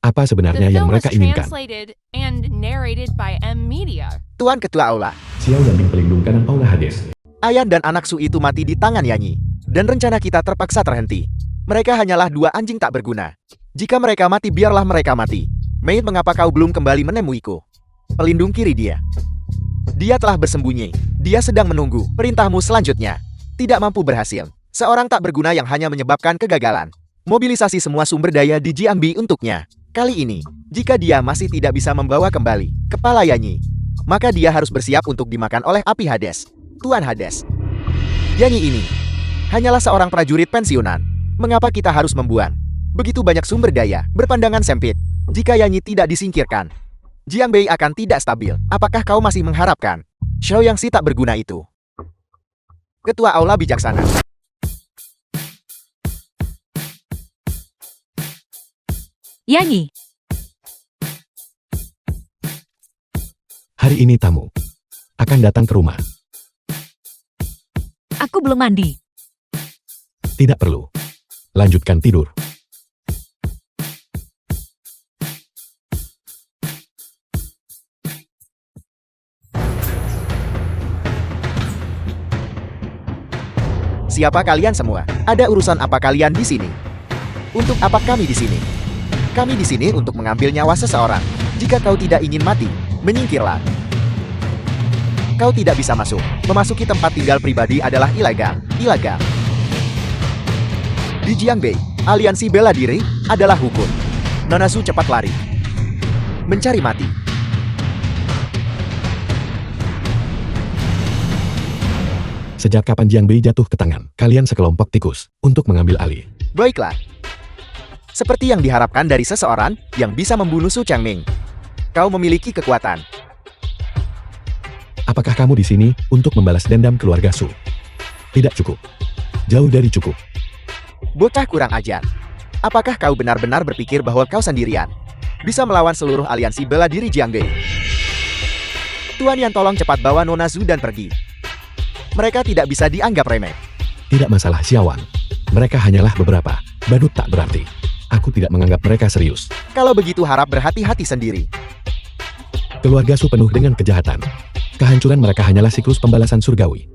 Apa The sebenarnya yang film was mereka inginkan? translated and narrated by M Media. Tuan Ketua Aula, Xiao Yanbing pelindung kanan Aula Hades. Ayan dan anak Su itu mati di tangan Yanyi, dan rencana kita terpaksa terhenti. Mereka hanyalah dua anjing tak berguna. Jika mereka mati, biarlah mereka mati. Mei, mengapa kau belum kembali menemuiku? Pelindung kiri dia. Dia telah bersembunyi. Dia sedang menunggu perintahmu selanjutnya. Tidak mampu berhasil. Seorang tak berguna yang hanya menyebabkan kegagalan. Mobilisasi semua sumber daya di Jiangbi untuknya. Kali ini, jika dia masih tidak bisa membawa kembali kepala Yanyi, maka dia harus bersiap untuk dimakan oleh api Hades. Tuan Hades. Yanyi ini hanyalah seorang prajurit pensiunan. Mengapa kita harus membuang begitu banyak sumber daya berpandangan sempit? Jika Yanyi tidak disingkirkan, Jiangbei akan tidak stabil. Apakah kau masih mengharapkan Xiao yang si tak berguna itu? Ketua Aula bijaksana. Yanyi, Hari ini tamu akan datang ke rumah. aku belum mandi. Tidak perlu. Lanjutkan tidur. Siapa kalian semua? Ada urusan apa kalian di sini? Untuk apa kami di sini? Kami di sini untuk mengambil nyawa seseorang. Jika kau tidak ingin mati, menyingkirlah. Kau tidak bisa masuk. Memasuki tempat tinggal pribadi adalah ilegal. Ilegal. Di Jiangbei, aliansi bela diri adalah hukum. Nona Su cepat lari. Mencari mati. Sejak kapan Jiangbei jatuh ke tangan kalian sekelompok tikus untuk mengambil alih? Baiklah. Seperti yang diharapkan dari seseorang yang bisa membunuh Su Changming. Kau memiliki kekuatan. Apakah kamu di sini untuk membalas dendam keluarga Su? Tidak cukup. Jauh dari cukup. Bocah kurang ajar. Apakah kau benar-benar berpikir bahwa kau sendirian bisa melawan seluruh aliansi bela diri Jiangbei? Tuan Yan, tolong cepat bawa Nona Zu dan pergi. Mereka tidak bisa dianggap remeh. Tidak masalah Xiaowan. Mereka hanyalah beberapa badut tak berarti. Aku tidak menganggap mereka serius. Kalau begitu harap berhati-hati sendiri. Keluarga Su penuh dengan kejahatan. Kehancuran mereka hanyalah siklus pembalasan surgawi.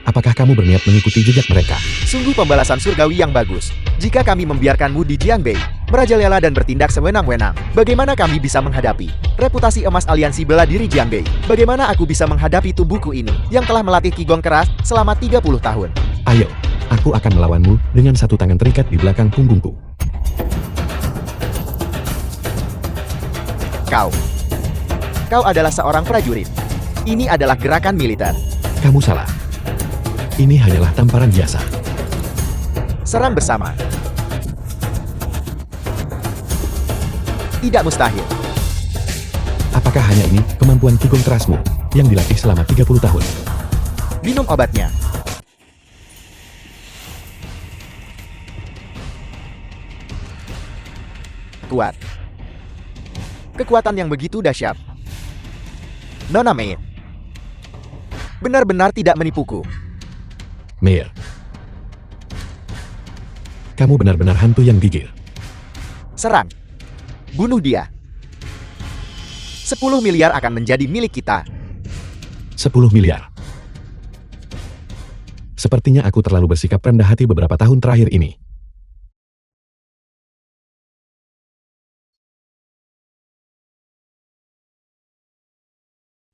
Apakah kamu berniat mengikuti jejak mereka? Sungguh pembalasan surgawi yang bagus. Jika kami membiarkanmu di Jiangbei merajalela dan bertindak sewenang-wenang, bagaimana kami bisa menghadapi reputasi emas aliansi bela diri Jiangbei? Bagaimana aku bisa menghadapi tubuhku ini yang telah melatih Qigong keras selama 30 tahun? Ayo, aku akan melawanmu dengan satu tangan terikat di belakang punggungku. Kau adalah seorang prajurit. Ini adalah gerakan militer. Kamu salah. Ini hanyalah tamparan biasa. Serang bersama. Tidak mustahil. Apakah hanya ini kemampuan Qigong kerasmu yang dilatih selama 30 tahun? Minum obatnya. Kuat. Kekuatan yang begitu dahsyat. Nona Mei benar-benar tidak menipuku. Meir. Kamu benar-benar hantu yang gigil. Serang. Bunuh dia. 10 miliar akan menjadi milik kita. 10 miliar. Sepertinya aku terlalu bersikap rendah hati beberapa tahun terakhir ini.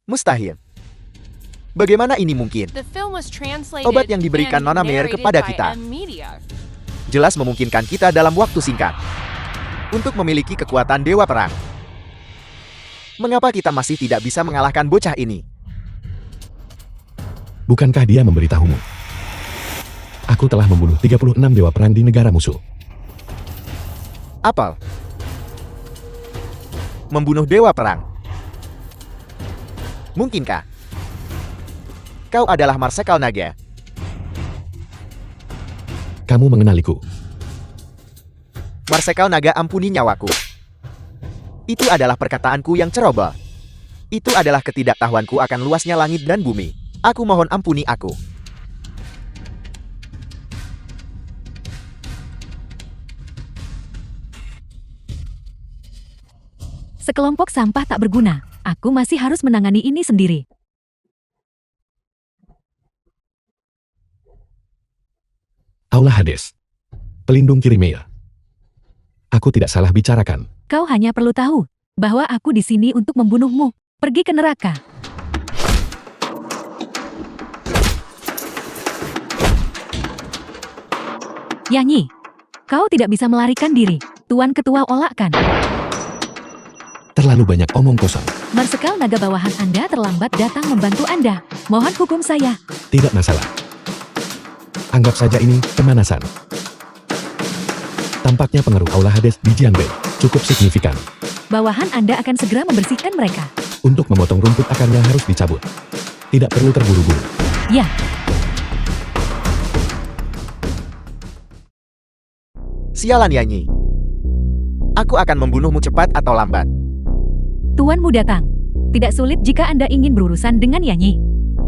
Mustahil. Bagaimana ini mungkin? The film was translated Obat yang diberikan and Nona Meyer narrated kepada by kita. M-Media. Jelas memungkinkan kita dalam waktu singkat untuk memiliki kekuatan Dewa Perang. Mengapa kita masih tidak bisa mengalahkan bocah ini? Bukankah dia memberitahumu? Aku telah membunuh 36 dewa perang di negara musuh. Apel. Membunuh Dewa Perang. Mungkinkah? Kau adalah Marsekal Naga. Kamu mengenaliku. Marsekal Naga, ampuni nyawaku. Itu adalah perkataanku yang ceroboh. Itu adalah ketidaktahuanku akan luasnya langit dan bumi. Aku mohon ampuni aku. Sekelompok sampah tak berguna. Aku masih harus menangani ini sendiri. Aula Hades. Pelindung Kirimea. Aku tidak salah bicarakan. Kau hanya perlu tahu bahwa aku di sini untuk membunuhmu. Pergi ke neraka. Yanyi, kau tidak bisa melarikan diri. Tuan Ketua olakkan. Terlalu banyak omong kosong. Marsekal naga bawahan Anda terlambat datang membantu Anda. Mohon hukum saya. Tidak masalah. Anggap saja ini pemanasan. Tampaknya pengaruh Aula Hades di Jiangwei cukup signifikan. Bawahan Anda akan segera membersihkan mereka. Untuk memotong rumput akarnya harus dicabut. Tidak perlu terburu-buru. Ya, Sialan Yanyi. Aku akan membunuhmu cepat atau lambat. tuanmu datang. Tidak sulit jika Anda ingin berurusan dengan Yanyi.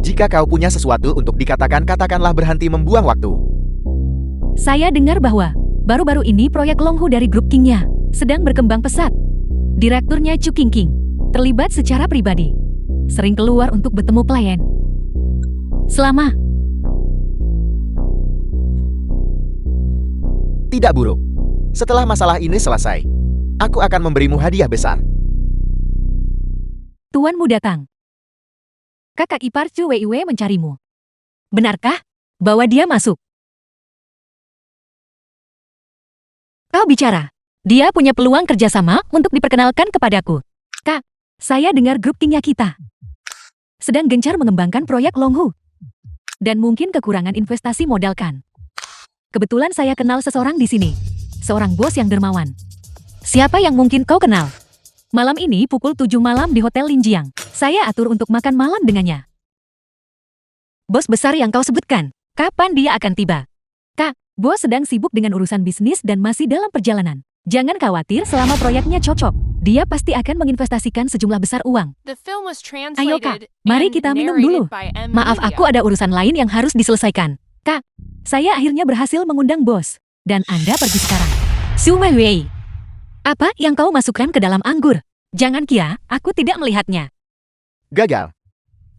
Jika kau punya sesuatu untuk dikatakan, katakanlah, berhenti membuang waktu. Saya dengar bahwa baru-baru ini proyek Longhu dari grup Kingnya sedang berkembang pesat. Direkturnya Chu King terlibat secara pribadi. Sering keluar untuk bertemu klien. Selama Tidak buruk. Setelah masalah ini selesai, aku akan memberimu hadiah besar. tuanmu datang. Kakak ipar Chu Weiwei mencarimu. Benarkah bahwa dia masuk? Kau bicara. Dia punya peluang kerjasama untuk diperkenalkan kepadaku. Kak, saya dengar grup Kingnya kita sedang gencar mengembangkan proyek Longhu. Dan mungkin kekurangan investasi modal kan. Kebetulan saya kenal seseorang di sini. Seorang bos yang dermawan. Siapa yang mungkin kau kenal? Malam ini pukul 7 malam di Hotel Linjiang. Saya atur untuk makan malam dengannya. Bos besar yang kau sebutkan, kapan dia akan tiba? Kak, bos sedang sibuk dengan urusan bisnis dan masih dalam perjalanan. Jangan khawatir selama proyeknya cocok. Dia pasti akan menginvestasikan sejumlah besar uang. The film was Ayo kak, translated mari and kita minum narrated dulu. by Maaf, M-Media. aku ada urusan lain yang harus diselesaikan. Kak, saya akhirnya berhasil mengundang bos. Dan Anda pergi sekarang. Su Weiwei. Apa yang kau masukkan ke dalam anggur? Jangan kira aku tidak melihatnya. Gagal.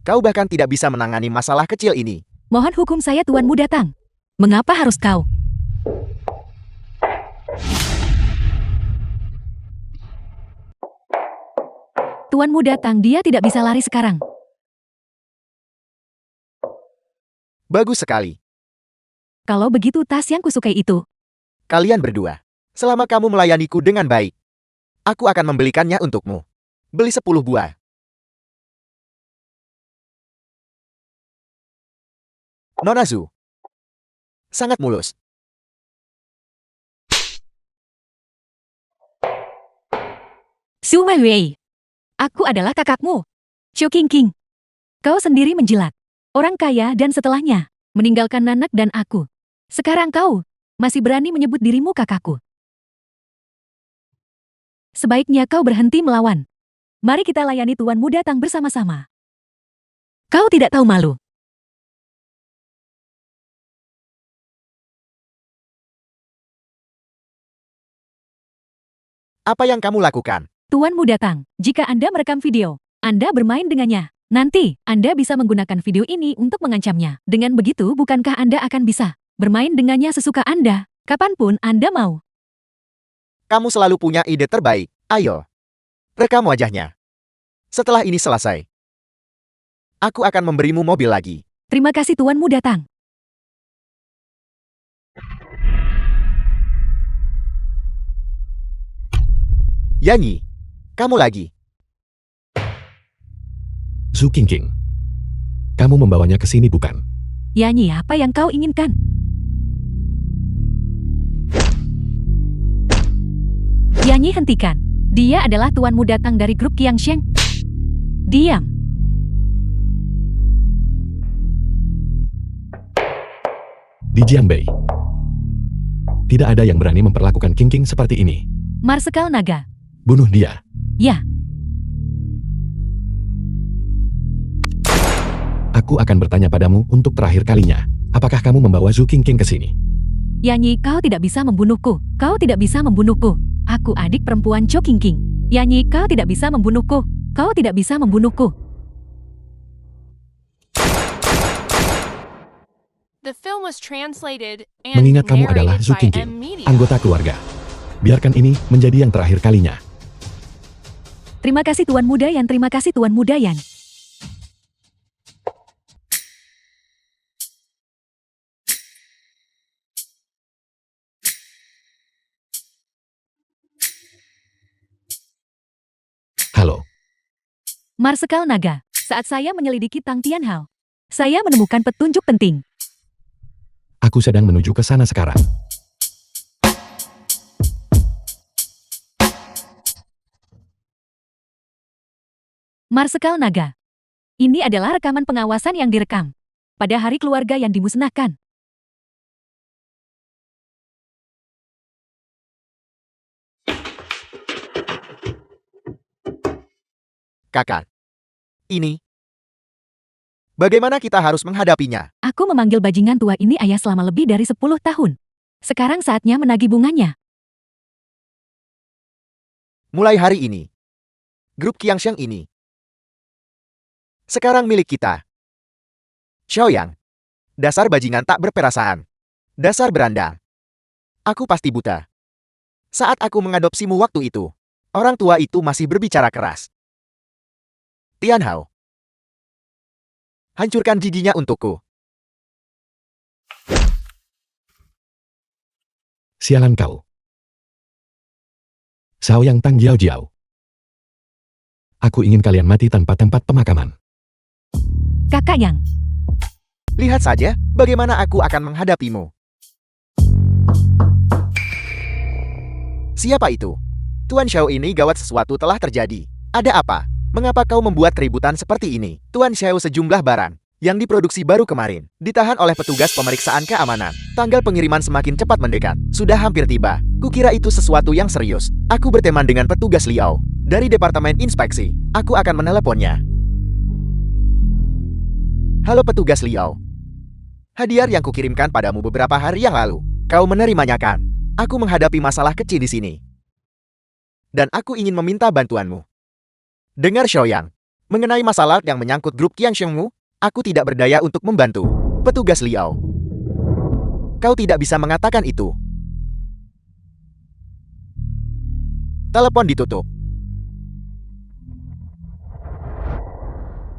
Kau bahkan tidak bisa menangani masalah kecil ini. Mohon hukum saya, tuanmu datang. Mengapa harus kau? Tuanmu datang, dia tidak bisa lari sekarang. Bagus sekali. Kalau begitu, tas yang kusukai itu. Kalian berdua. Selama kamu melayaniku dengan baik, aku akan membelikannya untukmu. Beli 10 buah. Nona Zhu. Sangat mulus. Su Weiwei. Aku adalah kakakmu. Chu King. Kau sendiri menjilat. Orang kaya dan setelahnya meninggalkan Nanak dan aku. Sekarang kau masih berani menyebut dirimu kakakku. Sebaiknya kau berhenti melawan. Mari kita layani tuanmu datang bersama-sama. Kau tidak tahu malu. Apa yang kamu lakukan? Tuanmu datang. Jika Anda merekam video, Anda bermain dengannya. Nanti, Anda bisa menggunakan video ini untuk mengancamnya. Dengan begitu, bukankah Anda akan bisa bermain dengannya sesuka Anda, kapanpun Anda mau? Kamu selalu punya ide terbaik. Ayo. Rekam wajahnya. Setelah ini selesai, Aku akan memberimu mobil lagi. Terima kasih tuanmu datang. Yanyi, kamu lagi. Zhu Qingqing. Kamu membawanya ke sini bukan? Yanyi, apa yang kau inginkan? Yanyi, hentikan. Dia adalah tuanmu datang dari grup Qiangsheng. Diam. Di Jiangbei. Tidak ada yang berani memperlakukan Qingqing seperti ini. Marsekal Naga. Bunuh dia. Ya, Aku akan bertanya padamu untuk terakhir kalinya. Apakah kamu membawa Zhu Qingqing ke sini? Yanyi, kau tidak bisa membunuhku. Kau tidak bisa membunuhku. Aku adik perempuan Zhou Qingqing. Yanyi, kau tidak bisa membunuhku. Kau tidak bisa membunuhku. The film was translated and Mengingat kamu adalah narrated Zhu by Qingqing, M Media. anggota keluarga. Biarkan ini menjadi yang terakhir kalinya. Terima kasih Tuan Muda Yan, terima kasih Tuan Muda Yan. Halo, Marsekal Naga, saat saya menyelidiki Tang Tianhao, saya menemukan petunjuk penting. aku sedang menuju ke sana sekarang. Marsekal Naga. Ini adalah rekaman pengawasan yang direkam pada hari keluarga yang dimusnahkan. Kakak. Ini. Bagaimana kita harus menghadapinya? Aku memanggil bajingan tua ini ayah selama lebih dari 10 tahun. Sekarang saatnya menagih bunganya. Mulai hari ini. Grup Qiangsheng ini. Sekarang milik kita. Xiaoyang. Dasar bajingan tak berperasaan. Dasar beranda. Aku pasti buta. Saat aku mengadopsimu waktu itu, orang tua itu masih berbicara keras. Tianhao. Hancurkan giginya untukku. Sialan kau. Xiaoyang Tang Jiao Jiao. Aku ingin kalian mati tanpa tempat pemakaman. Kakak Yang. Lihat saja bagaimana aku akan menghadapimu. Siapa itu? Tuan Xiao, ini gawat, sesuatu telah terjadi. Ada apa? Mengapa kau membuat keributan seperti ini? Tuan Xiao, sejumlah barang yang diproduksi baru kemarin ditahan oleh petugas pemeriksaan keamanan. Tanggal pengiriman semakin cepat mendekat. Sudah hampir tiba. Kukira itu sesuatu yang serius. Aku berteman dengan petugas Liao dari Departemen Inspeksi. Aku akan meneleponnya. Halo petugas Liao. Hadiah yang kukirimkan padamu beberapa hari yang lalu. Kau menerimanya kan? Aku menghadapi masalah kecil di sini. Dan aku ingin meminta bantuanmu. Dengar Xiaoyang, mengenai masalah yang menyangkut grup Qiangshengmu, aku tidak berdaya untuk membantu. Petugas Liao. Kau tidak bisa mengatakan itu. Telepon ditutup.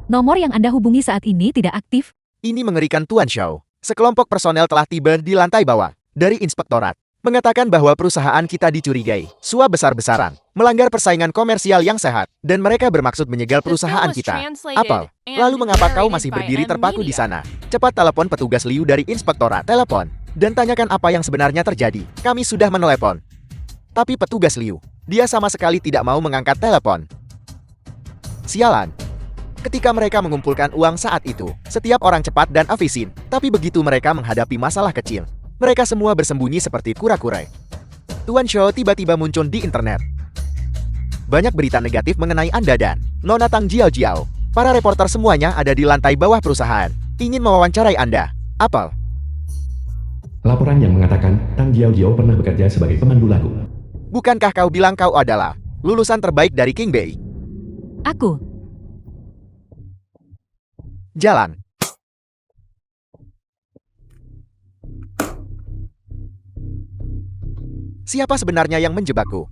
Nomor yang Anda hubungi saat ini tidak aktif. Ini mengerikan Tuan Xiao. Sekelompok personel telah tiba di lantai bawah dari inspektorat. Mengatakan bahwa perusahaan kita dicurigai suap besar-besaran, melanggar persaingan komersial yang sehat, dan mereka bermaksud menyegel perusahaan kita. Apel, lalu mengapa kau masih berdiri terpaku di sana? Cepat telepon petugas Liu dari inspektorat. Telepon, dan tanyakan apa yang sebenarnya terjadi. Kami sudah menelepon. Tapi petugas Liu, dia sama sekali tidak mau mengangkat telepon. Sialan. Ketika mereka mengumpulkan uang saat itu, setiap orang cepat dan efisien. Tapi begitu mereka menghadapi masalah kecil, mereka semua bersembunyi seperti kura-kura. Tuan Xiao tiba-tiba muncul di internet. Banyak berita negatif mengenai Anda dan Nona Tang Jiao Jiao. Para reporter semuanya ada di lantai bawah perusahaan. Ingin mewawancarai Anda. Apel. Laporan yang mengatakan Tang Jiao Jiao pernah bekerja sebagai pemandu lagu. Bukankah kau bilang kau adalah lulusan terbaik dari Qingbei? Aku. Jalan. Siapa sebenarnya yang menjebakku?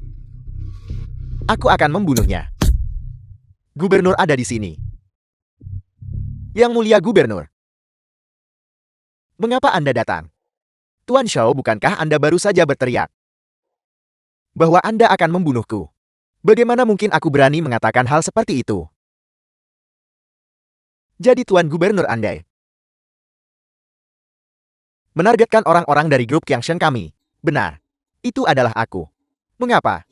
Aku akan membunuhnya. Gubernur ada di sini. Yang Mulia Gubernur. Mengapa Anda datang? Tuan Xiao, bukankah Anda baru saja berteriak bahwa Anda akan membunuhku? Bagaimana mungkin aku berani mengatakan hal seperti itu? Jadi Tuan Gubernur Anda menargetkan orang-orang dari grup Qiangshen kami. Benar. Itu adalah aku. Mengapa?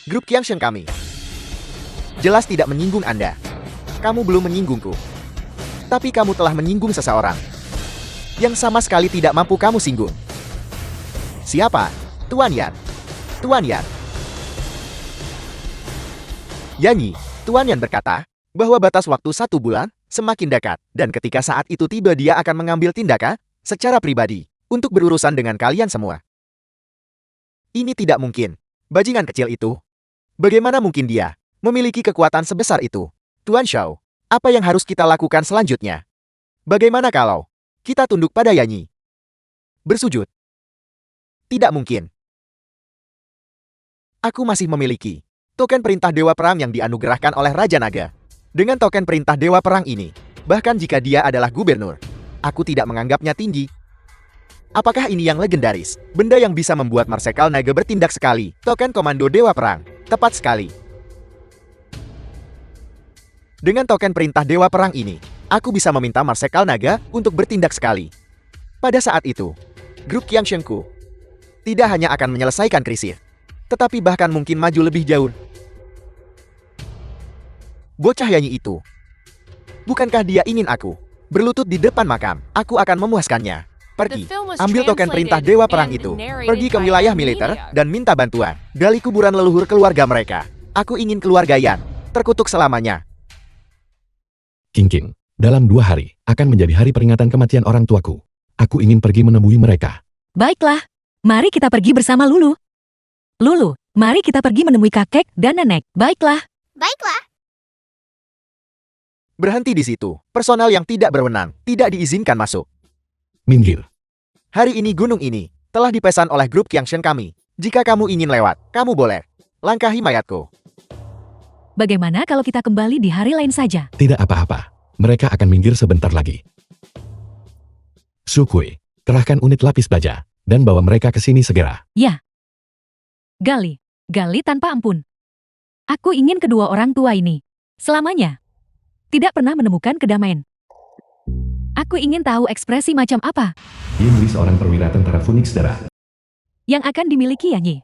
Grup Qiangshen kami jelas tidak menyinggung Anda. Kamu belum menyinggungku. Tapi kamu telah menyinggung seseorang yang sama sekali tidak mampu kamu singgung. Siapa? Tuan Yan. Tuan Yan. Yanyi, Tuan Yan berkata bahwa batas waktu 1 bulan semakin dekat, dan ketika saat itu tiba dia akan mengambil tindakan secara pribadi untuk berurusan dengan kalian semua. Ini tidak mungkin. Bajingan kecil itu. Bagaimana mungkin dia memiliki kekuatan sebesar itu? Tuan Xiao, apa yang harus kita lakukan selanjutnya? Bagaimana kalau kita tunduk pada Yanyi? Bersujud? Tidak mungkin. Aku masih memiliki token perintah Dewa Perang yang dianugerahkan oleh Raja Naga. Dengan token perintah Dewa Perang ini, bahkan jika dia adalah gubernur, aku tidak menganggapnya tinggi. Apakah ini yang legendaris? Benda yang bisa membuat Marsekal Naga bertindak sekali. Token Komando Dewa Perang. Tepat sekali. Dengan token perintah Dewa Perang ini, aku bisa meminta Marsekal Naga untuk bertindak sekali. Pada saat itu, grup Qiangshenku tidak hanya akan menyelesaikan krisis, tetapi bahkan mungkin maju lebih jauh. Bocah Yanyi itu. Bukankah dia ingin aku berlutut di depan makam? Aku akan memuaskannya. Pergi, ambil token perintah Dewa Perang itu. Pergi ke wilayah militer dan minta bantuan gali kuburan leluhur keluarga mereka. Aku ingin keluarga Yan terkutuk selamanya. King, dalam 2 hari akan menjadi hari peringatan kematian orang tuaku. Aku ingin pergi menemui mereka. Baiklah, mari kita pergi bersama Lulu. Lulu, mari kita pergi menemui kakek dan nenek. Baiklah. Baiklah. Berhenti di situ. Personal yang tidak berwenang tidak diizinkan masuk. Minggir. Hari ini gunung ini telah dipesan oleh grup Qiangshen kami. Jika kamu ingin lewat, kamu boleh langkahi mayatku. Bagaimana kalau kita kembali di hari lain saja? Tidak apa-apa. Mereka akan minggir sebentar lagi. Sukui, kerahkan unit lapis baja dan bawa mereka ke sini segera. Ya. Gali tanpa ampun. Aku ingin kedua orang tua ini selamanya tidak pernah menemukan kedamaian. Aku ingin tahu ekspresi macam apa Yingli seorang perwira tentara Phoenix darah yang akan dimiliki Yanyi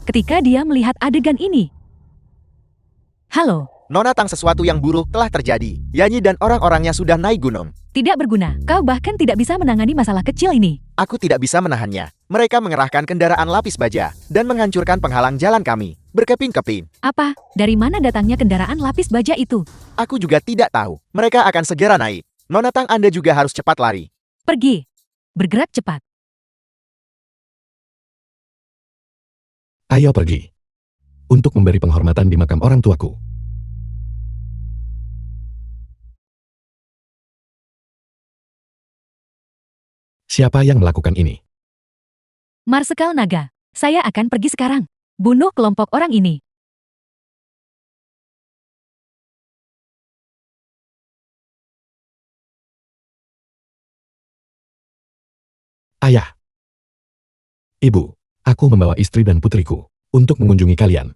ketika dia melihat adegan ini. Halo, Nona Tang, sesuatu yang buruk telah terjadi. Yanyi dan orang-orangnya sudah naik gunung. tidak berguna. Kau bahkan tidak bisa menangani masalah kecil ini. Aku tidak bisa menahannya. Mereka mengerahkan kendaraan lapis baja dan menghancurkan penghalang jalan kami. Berkeping-keping. Apa? Dari mana datangnya kendaraan lapis baja itu? Aku juga tidak tahu. Mereka akan segera naik. Nona Tang, Anda juga harus cepat lari. Pergi. Bergerak cepat. Ayo pergi. Untuk memberi penghormatan di makam orang tuaku. Siapa yang melakukan ini? Marsekal Naga, saya akan pergi sekarang. Bunuh kelompok orang ini. Ayah. Ibu, aku membawa istri dan putriku untuk mengunjungi kalian.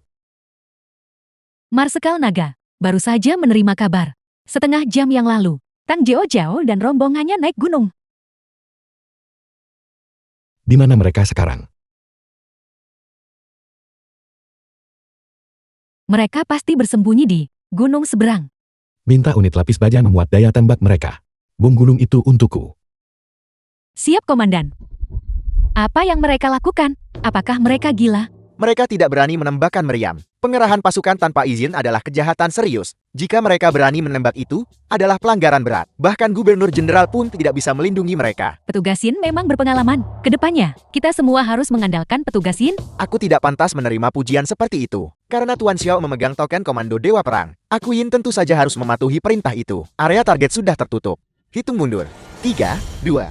Marsekal Naga, baru saja menerima kabar. Setengah jam yang lalu, Tang Jiao Jiao dan rombongannya naik gunung. Di mana mereka sekarang? Mereka pasti bersembunyi di gunung seberang. Minta unit lapis baja memuat daya tembak mereka. Bom gunung itu untukku. Siap, Komandan. Apa yang mereka lakukan? Apakah mereka gila? Mereka tidak berani menembakkan meriam. Pengerahan pasukan tanpa izin adalah kejahatan serius. Jika mereka berani menembak itu, adalah pelanggaran berat. Bahkan Gubernur Jenderal pun tidak bisa melindungi mereka. Petugas Yin memang berpengalaman. Kedepannya, kita semua harus mengandalkan petugas Yin. Aku tidak pantas menerima pujian seperti itu. Karena Tuan Xiao memegang token komando Dewa Perang. Aku Yin tentu saja harus mematuhi perintah itu. Area target sudah tertutup. Hitung mundur. 3, 2,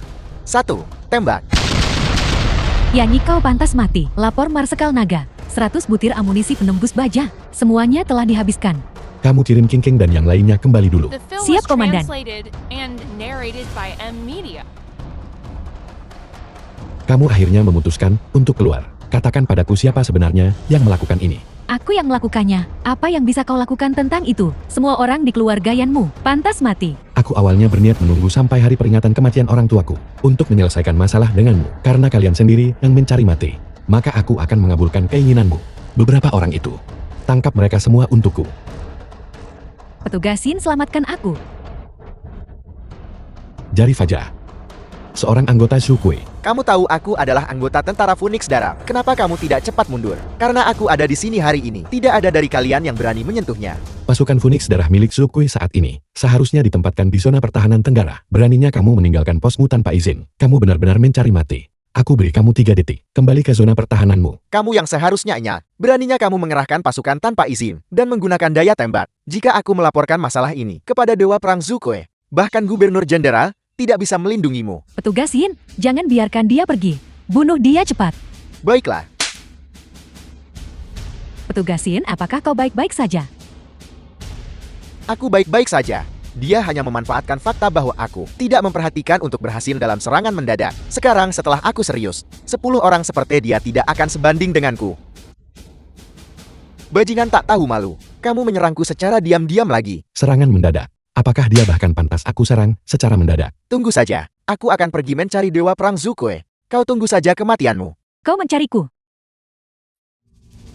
1, tembak. Yanyi, kau pantas mati. Lapor Marsekal Naga. 100 butir amunisi penembus baja. Semuanya telah dihabiskan. Kamu kirim King King dan yang lainnya kembali dulu. The film Siap, was Komandan. translated and narrated by M Media. Kamu akhirnya memutuskan untuk keluar. Katakan padaku siapa sebenarnya yang melakukan ini. Aku yang melakukannya. Apa yang bisa kau lakukan tentang itu? Semua orang di keluarga Yanmu pantas mati. Aku awalnya berniat menunggu sampai hari peringatan kematian orang tuaku untuk menyelesaikan masalah denganmu. Karena kalian sendiri yang mencari mati, maka aku akan mengabulkan keinginanmu. Beberapa orang itu, tangkap mereka semua untukku. Petugas Sin, selamatkan aku. Jari Faja, seorang anggota Sukui. Kamu tahu aku adalah anggota tentara Phoenix Darah. Kenapa kamu tidak cepat mundur? Karena aku ada di sini hari ini. Tidak ada dari kalian yang berani menyentuhnya. Pasukan Phoenix Darah milik Sukui saat ini seharusnya ditempatkan di zona pertahanan tenggara. Beraninya kamu meninggalkan posmu tanpa izin. Kamu benar-benar mencari mati. Aku beri kamu 3 detik. Kembali ke zona pertahananmu. Kamu yang seharusnya ingat. Beraninya kamu mengerahkan pasukan tanpa izin dan menggunakan daya tembak. Jika aku melaporkan masalah ini kepada Dewa Perang Zukui, bahkan Gubernur Jenderal tidak bisa melindungimu. Petugas Sin, jangan biarkan dia pergi. Bunuh dia cepat. Baiklah, Petugas Sin, apakah kau baik-baik saja? aku baik-baik saja. Dia hanya memanfaatkan fakta bahwa aku tidak memperhatikan untuk berhasil dalam serangan mendadak. Sekarang setelah aku serius, 10 orang seperti dia tidak akan sebanding denganku. Bajingan tak tahu malu. Kamu menyerangku secara diam-diam lagi. Serangan mendadak. Apakah dia bahkan pantas aku serang secara mendadak? Tunggu saja. Aku akan pergi mencari Dewa Perang Zukui. Kau tunggu saja kematianmu. Kau mencariku.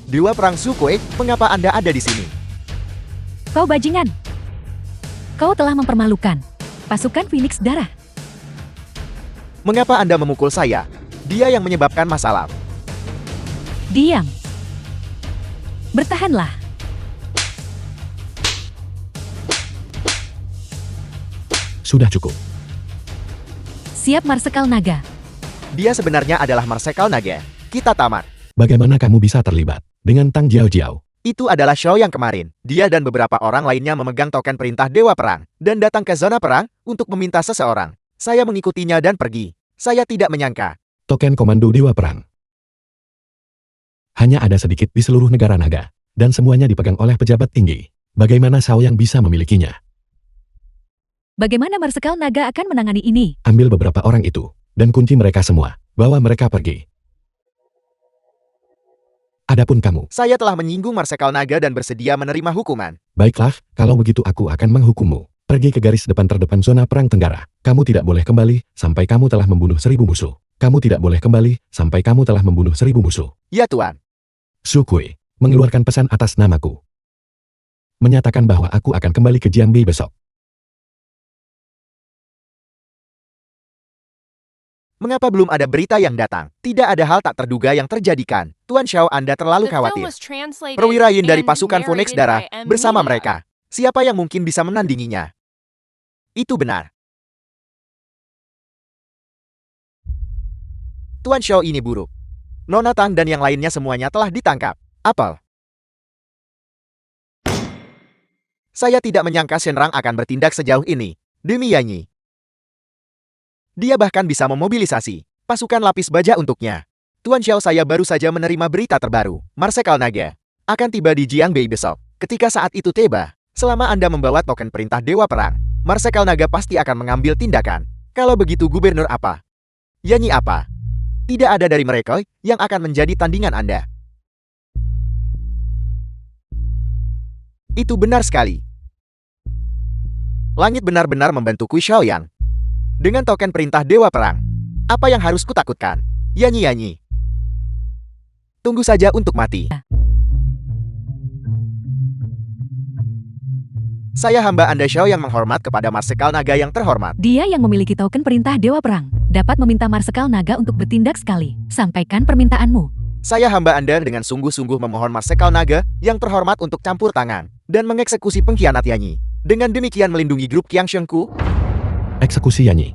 Dewa Perang Zukui, mengapa Anda ada di sini? Kau bajingan. Kau telah mempermalukan pasukan Phoenix Darah. Mengapa Anda memukul saya? Dia yang menyebabkan masalah. Diam. Bertahanlah. Sudah cukup. Siap, Marsekal Naga. Dia sebenarnya adalah Marsekal Naga. Kita tamat. Bagaimana kamu bisa terlibat dengan Tang Jiao Jiao? Itu adalah show yang kemarin. Dia dan beberapa orang lainnya memegang token perintah Dewa Perang dan datang ke zona perang untuk meminta seseorang. Saya mengikutinya dan pergi. Saya tidak menyangka. Token komando Dewa Perang. Hanya ada sedikit di seluruh negara naga, dan semuanya dipegang oleh pejabat tinggi. Bagaimana Shao yang bisa memilikinya? Bagaimana Marsekal Naga akan menangani ini? Ambil beberapa orang itu, dan kunci mereka semua. Bawa mereka pergi. Adapun kamu, Saya telah menyinggung Marsekal Naga dan bersedia menerima hukuman. baiklah, kalau begitu aku akan menghukummu. Pergi ke garis depan terdepan zona perang tenggara. Kamu tidak boleh kembali sampai kamu telah membunuh 1000 musuh. Kamu tidak boleh kembali sampai kamu telah membunuh 1000 musuh. Ya Tuan. Sukui mengeluarkan pesan atas namaku. Menyatakan bahwa aku akan kembali ke Jiangbei besok. Mengapa belum ada berita yang datang? Tidak ada hal tak terduga yang terjadikan. Tuan Xiao, Anda terlalu The film khawatir. was translated Perwira Yin dari and pasukan Phoenix narrated Darah by M bersama Media. mereka. Siapa yang mungkin bisa menandinginya? Itu benar. Tuan Xiao ini buruk. Nona Tang dan yang lainnya semuanya telah ditangkap. Apel. Saya tidak menyangka Shenrang akan bertindak sejauh ini. Demi Yanyi. Dia bahkan bisa memobilisasi pasukan lapis baja untuknya. Tuan Xiao, saya baru saja menerima berita terbaru. Marsekal Naga akan tiba di Jiangbei besok. Ketika saat itu tiba, selama Anda membawa token perintah Dewa Perang, Marsekal Naga pasti akan mengambil tindakan. Kalau begitu Gubernur apa? Yanyi apa? Tidak ada dari mereka yang akan menjadi tandingan Anda. Itu benar sekali. Langit benar-benar membantu Kui Xiaoyang. Dengan token perintah Dewa Perang, apa yang harus kutakutkan? Yanyi. Tunggu saja untuk mati. Saya hamba Anda Xiao yang menghormat kepada Marsekal Naga yang terhormat. Dia yang memiliki token perintah Dewa Perang dapat meminta Marsekal Naga untuk bertindak sekali. Sampaikan permintaanmu. Saya hamba Anda dengan sungguh-sungguh memohon Marsekal Naga yang terhormat untuk campur tangan dan mengeksekusi pengkhianat Yanyi. Dengan demikian melindungi grup Qiangshengku. Eksekusi Yanyi.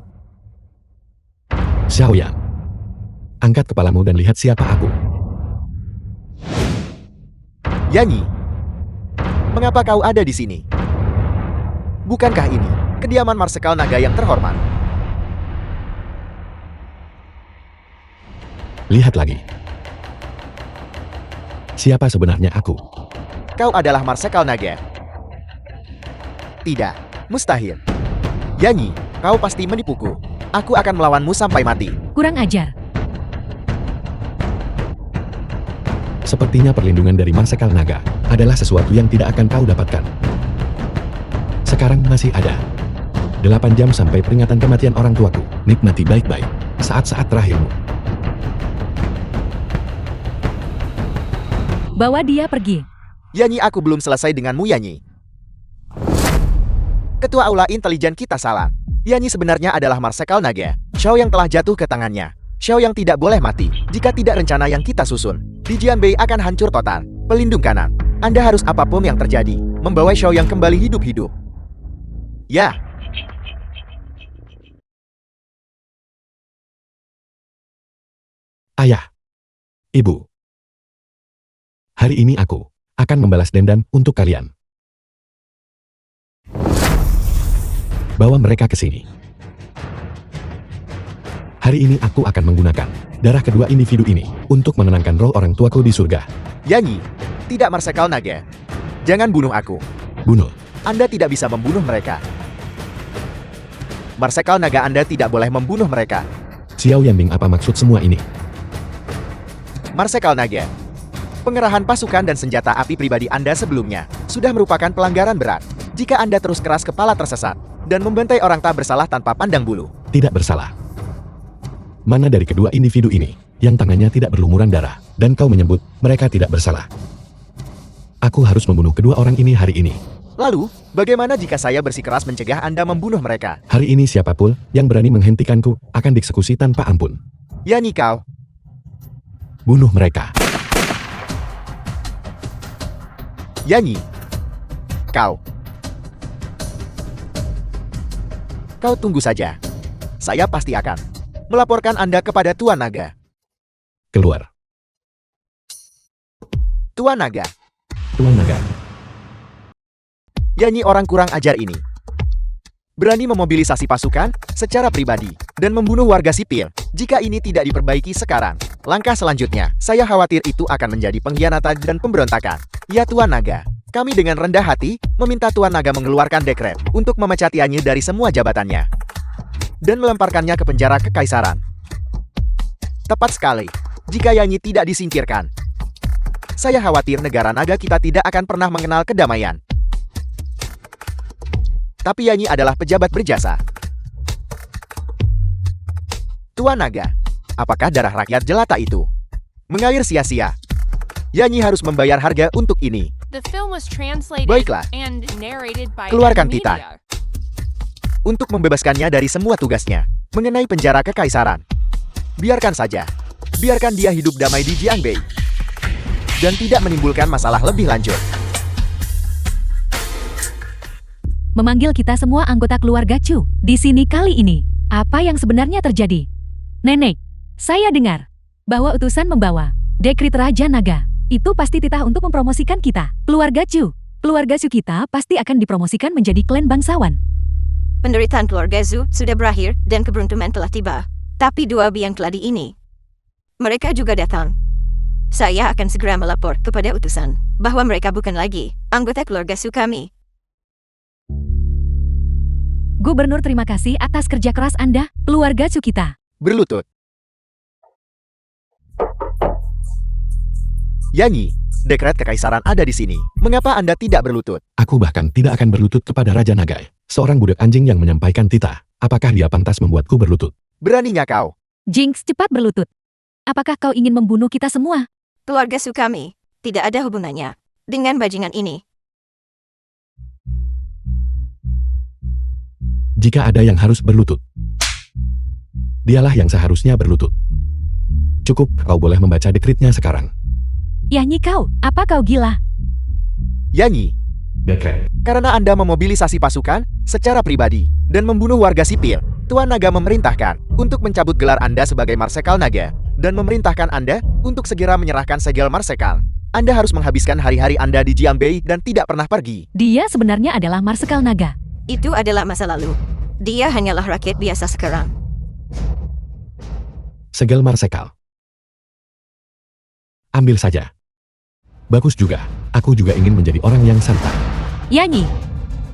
Xiaoyang, angkat kepalamu dan lihat siapa aku. Yanyi, mengapa kau ada di sini? Bukankah ini kediaman Marsekal Naga yang terhormat? Lihat lagi. Siapa sebenarnya aku? Kau adalah Marsekal Naga. Tidak, mustahil. Yanyi, kau pasti menipuku. Aku akan melawanmu sampai mati. Kurang ajar. Sepertinya perlindungan dari Marsekal Naga adalah sesuatu yang tidak akan kau dapatkan. Sekarang masih ada 8 jam sampai peringatan kematian orang tuaku. Nikmati baik-baik saat-saat terakhirmu. Bawa dia pergi. Yanyi, aku belum selesai denganmu, Yanyi. Ketua Aula Intelijen kita salah. Yanyi sebenarnya adalah Marsekal Naga. Xiao yang telah jatuh ke tangannya. Xiao yang tidak boleh mati. Jika tidak rencana yang kita susun, di Jianbei akan hancur total. Pelindung kanan, Anda harus apapun yang terjadi, membawa Xiao yang kembali hidup-hidup. Ya. Ayah. Ibu. Hari ini aku akan membalas dendam untuk kalian. Bawa mereka ke sini. Hari ini aku akan menggunakan darah kedua individu ini untuk menenangkan roh orang tuaku di surga. Yanyi, tidak Marsekal Naga. Jangan bunuh aku. Bunuh. Anda tidak bisa membunuh mereka. Marsekal Naga, Anda tidak boleh membunuh mereka. Xiao Yanbing, apa maksud semua ini? Marsekal Naga, pengerahan pasukan dan senjata api pribadi Anda sebelumnya sudah merupakan pelanggaran berat. Jika Anda terus keras kepala tersesat dan membantai orang tak bersalah tanpa pandang bulu. Tidak bersalah. Mana dari kedua individu ini yang tangannya tidak berlumuran darah dan kau menyebut mereka tidak bersalah? Aku harus membunuh kedua orang ini hari ini. Lalu, bagaimana jika saya bersikeras mencegah Anda membunuh mereka? Hari ini siapapun yang berani menghentikanku akan dieksekusi tanpa ampun. Yanyi, kau. Bunuh mereka. Yanyi. Kau. Kau tunggu saja. Saya pasti akan melaporkan Anda kepada Tuan Naga. Keluar. Tuan Naga. Tuan Naga. Yanyi, orang kurang ajar ini berani memobilisasi pasukan secara pribadi dan membunuh warga sipil. Jika ini tidak diperbaiki sekarang, langkah selanjutnya, saya khawatir itu akan menjadi pengkhianatan dan pemberontakan. Ya Tuan Naga, kami dengan rendah hati meminta Tuan Naga mengeluarkan dekret untuk memecat Yanyi dari semua jabatannya dan melemparkannya ke penjara kekaisaran. Tepat sekali, jika Yanyi tidak disingkirkan, saya khawatir negara naga kita tidak akan pernah mengenal kedamaian. Tapi Yanyi adalah pejabat berjasa. Tuan Naga, apakah darah rakyat jelata itu mengalir sia-sia? Yanyi harus membayar harga untuk ini. The film was translated Baiklah. and narrated by Keluarkan M Titan Media. untuk membebaskannya dari semua tugasnya mengenai penjara kekaisaran. Biarkan saja. Biarkan dia hidup damai di Jianbei dan tidak menimbulkan masalah lebih lanjut. Memanggil kita semua anggota keluarga Chu. Di sini kali ini, apa yang sebenarnya terjadi? Nenek, saya dengar bahwa utusan membawa dekrit Raja Naga. Itu pasti titah untuk mempromosikan kita. Keluarga Chu. Keluarga Chu kita pasti akan dipromosikan menjadi klan bangsawan. Penderitaan keluarga Zhu sudah berakhir dan keberuntungan telah tiba. Tapi dua biang keladi ini, mereka juga datang. Saya akan segera melapor kepada utusan bahwa mereka bukan lagi anggota keluarga Zhu kami. Gubernur, terima kasih atas kerja keras Anda, keluarga Chu kita. Berlutut. Yanyi, dekret kekaisaran ada di sini. Mengapa Anda tidak berlutut? Aku bahkan tidak akan berlutut kepada Raja Naga, seorang budak anjing yang menyampaikan titah. Apakah dia pantas membuatku berlutut? Beraninya kau. Jinx, cepat berlutut. Apakah kau ingin membunuh kita semua? Keluarga Zhu kami tidak ada hubungannya dengan bajingan ini. Jika ada yang harus berlutut, dialah yang seharusnya berlutut. Cukup, kau boleh membaca dekritnya sekarang. Yanyi kau, apa kau gila? Yanyi, Dekret. karena Anda memobilisasi pasukan secara pribadi dan membunuh warga sipil, Tuan Naga memerintahkan untuk mencabut gelar Anda sebagai Marsekal Naga dan memerintahkan Anda untuk segera menyerahkan segel Marsekal. Anda harus menghabiskan hari-hari Anda di Jianbei dan tidak pernah pergi. Dia sebenarnya adalah Marsekal Naga. Itu adalah masa lalu. Dia hanyalah rakyat biasa sekarang. Segel Marsekal. Ambil saja. Bagus juga, aku juga ingin menjadi orang yang santai. Yanyi,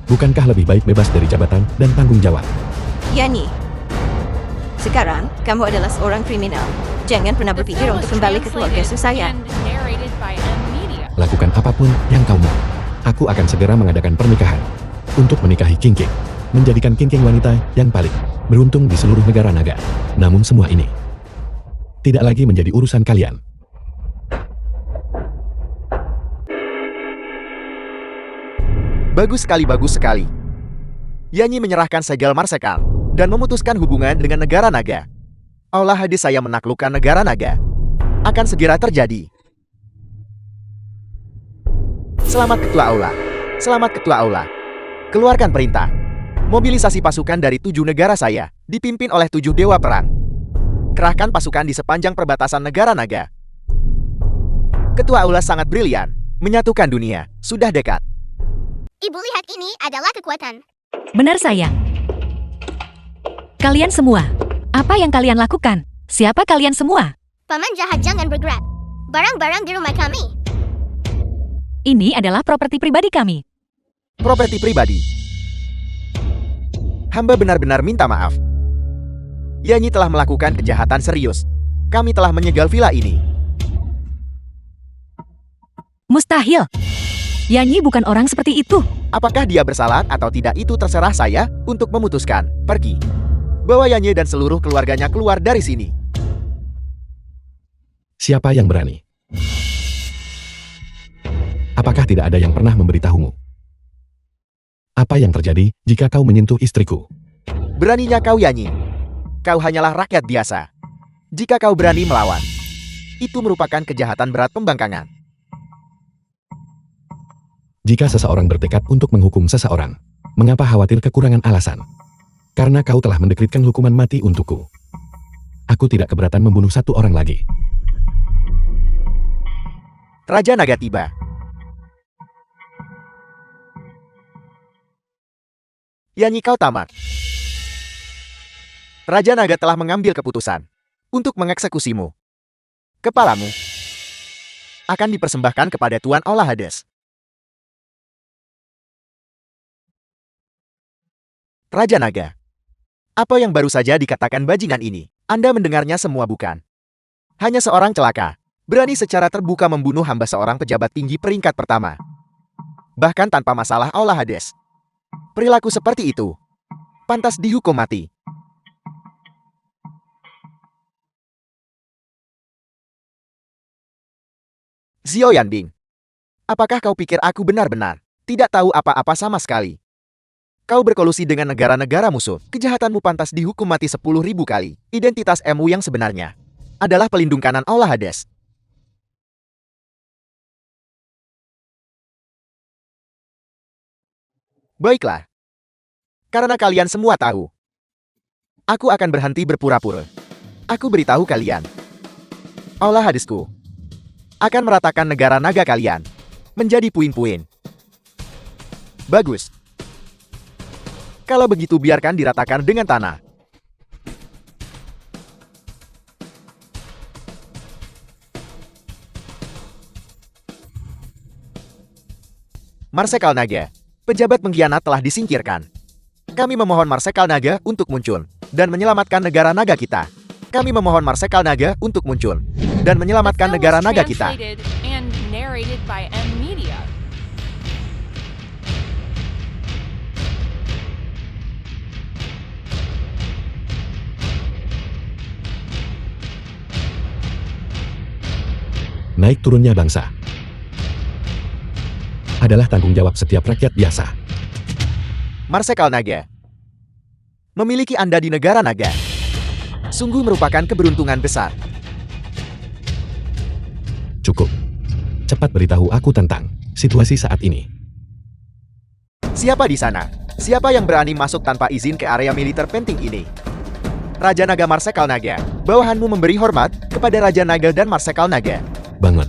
Bukankah lebih baik bebas dari jabatan dan tanggung jawab? Yanyi, sekarang kamu adalah seorang kriminal. Jangan pernah The berpikir film untuk was kembali ke keluarga translated saya. and narrated by M Media. Lakukan apapun yang kau mau. Aku akan segera mengadakan pernikahan. Untuk menikahi King King. Menjadikan King King wanita yang paling beruntung di seluruh negara naga. Namun semua ini tidak lagi menjadi urusan kalian. Bagus sekali. Yanyi menyerahkan segel Marsekal dan memutuskan hubungan dengan negara naga. Allah hadis saya menaklukkan negara naga. Akan segera terjadi. Selamat Ketua Aula. Keluarkan perintah. Mobilisasi pasukan dari 7 negara saya, dipimpin oleh 7 dewa perang. Kerahkan pasukan di sepanjang perbatasan negara naga. Ketua Aula sangat brilian. Menyatukan dunia. Sudah dekat. Ibu lihat ini adalah kekuatan. Benar sayang. Kalian semua, apa yang kalian lakukan? Siapa kalian semua? Paman jahat jangan bergerak. Barang-barang di rumah kami. Ini adalah properti pribadi kami. Properti pribadi. Hamba benar-benar minta maaf. Yanyi telah melakukan kejahatan serius. Kami telah menyegel villa ini. Mustahil. Yanyi bukan orang seperti itu. Apakah dia bersalah atau tidak itu terserah saya untuk memutuskan. Pergi. Bawa Yanyi dan seluruh keluarganya keluar dari sini. Siapa yang berani? Apakah tidak ada yang pernah memberitahumu? Apa yang terjadi jika kau menyentuh istriku? Beraninya kau Yanyi. Kau hanyalah rakyat biasa. Jika kau berani melawan, itu merupakan kejahatan berat pembangkangan. Jika seseorang bertekad untuk menghukum seseorang, mengapa khawatir kekurangan alasan? Karena kau telah mendekretkan hukuman mati untukku. Aku tidak keberatan membunuh 1 orang lagi. Raja Naga tiba. Yanyi kau tamat. Raja Naga telah mengambil keputusan untuk mengeksekusimu. Kepalamu akan dipersembahkan kepada Tuan Allah Hades. Raja Naga, apa yang baru saja dikatakan bajingan ini? Anda mendengarnya semua bukan? Hanya seorang celaka, berani secara terbuka membunuh hamba seorang pejabat tinggi peringkat pertama. Bahkan tanpa masalah Allah Hades. Perilaku seperti itu pantas dihukum mati. Xiao Yanbing, apakah kau pikir aku benar-benar tidak tahu apa-apa sama sekali? Kau berkolusi dengan negara-negara musuh. Kejahatanmu pantas dihukum mati 10.000 kali. Identitas MU yang sebenarnya adalah pelindung kanan Allah Hades. Baiklah. Karena kalian semua tahu, aku akan berhenti berpura-pura. Aku beritahu kalian. Allah Hadesku akan meratakan negara naga kalian menjadi puing-puing. Bagus. Kalau begitu biarkan diratakan dengan tanah. Marsekal Naga, pejabat pengkhianat telah disingkirkan. Kami memohon Marsekal Naga untuk muncul dan menyelamatkan negara naga kita. Kami memohon Marsekal Naga untuk muncul dan menyelamatkan The film negara was naga kita. translated and narrated by M Media. Naik turunnya bangsa adalah tanggung jawab setiap rakyat biasa. Marsekal Naga, memiliki Anda di negara naga sungguh merupakan keberuntungan besar. Cukup. Cepat beritahu aku tentang situasi saat ini. Siapa di sana? Siapa yang berani masuk tanpa izin ke area militer penting ini? Raja Naga Marsekal Naga, bawahanmu memberi hormat kepada Raja Naga dan Marsekal Naga. Bangun.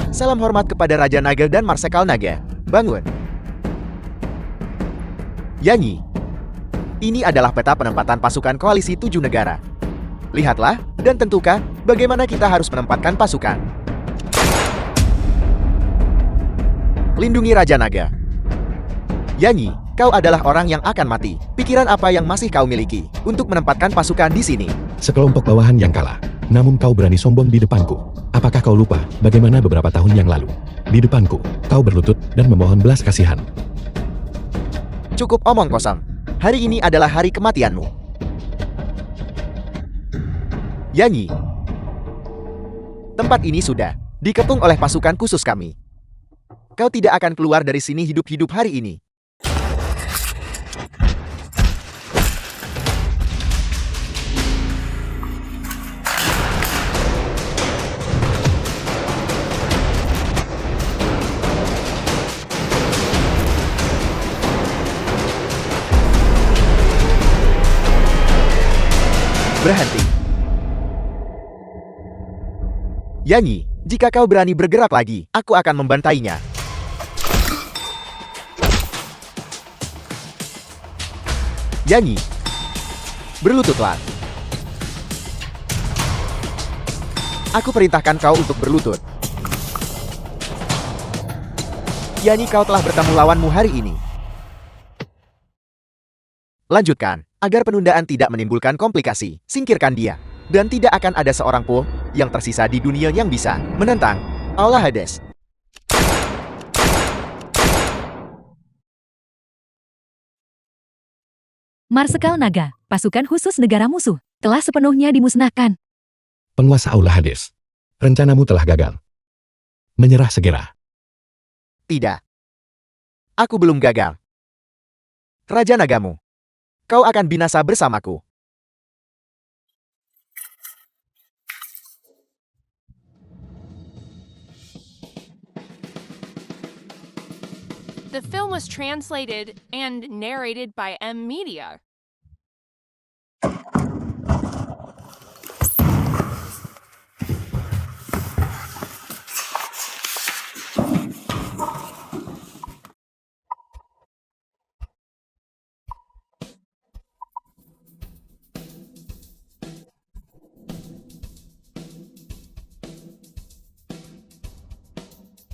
Salam hormat kepada Raja Naga dan Marsekal Naga. Bangun. Yanyi, ini adalah peta penempatan pasukan koalisi 7 negara. Lihatlah dan tentukan bagaimana kita harus menempatkan pasukan. Lindungi Raja Naga. Yanyi, kau adalah orang yang akan mati. Pikiran apa yang masih kau miliki untuk menempatkan pasukan di sini? Sekelompok bawahan yang kalah. Namun kau berani sombong di depanku. Apakah kau lupa bagaimana beberapa tahun yang lalu? Di depanku, kau berlutut dan memohon belas kasihan. Cukup omong kosong. Hari ini adalah hari kematianmu. Yanyi. Tempat ini sudah dikepung oleh pasukan khusus kami. Kau tidak akan keluar dari sini hidup-hidup hari ini. Berhenti. Yanyi, jika kau berani bergerak lagi, aku akan membantainya. Yanyi, berlututlah. Aku perintahkan kau untuk berlutut. Yanyi, kau telah bertemu lawanmu hari ini. Lanjutkan, agar penundaan tidak menimbulkan komplikasi. Singkirkan dia. Dan tidak akan ada seorang pun yang tersisa di dunia yang bisa menentang Aula Hades. Marsekal Naga, pasukan khusus negara musuh, telah sepenuhnya dimusnahkan. Penguasa Aula Hades. Rencanamu telah gagal. Menyerah segera. Tidak. Aku belum gagal. Raja Nagamu, kau akan binasa bersamaku. The film was translated and narrated by M Media.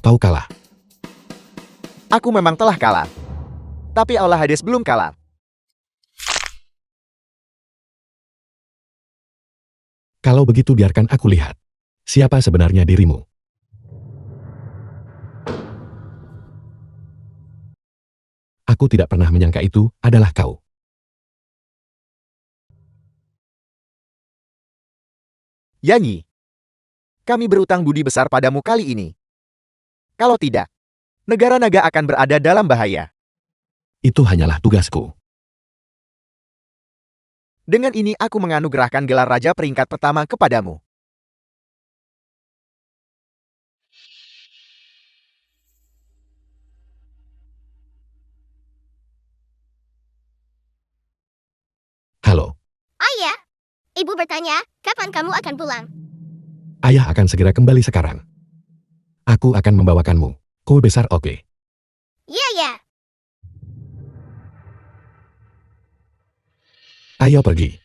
Kau kalah. Aku memang telah kalah. Tapi Aula Hades belum kalah. Kalau begitu biarkan aku lihat. Siapa sebenarnya dirimu? Aku tidak pernah menyangka itu adalah kau. Yanyi, kami berutang budi besar padamu kali ini. Kalau tidak, negara naga akan berada dalam bahaya. Itu hanyalah tugasku. Dengan ini aku menganugerahkan gelar raja peringkat pertama kepadamu. Halo, Ayah, ibu bertanya, kapan kamu akan pulang? ayah akan segera kembali sekarang. Aku akan membawakanmu. Kue besar, oke? Ya. Ayo pergi.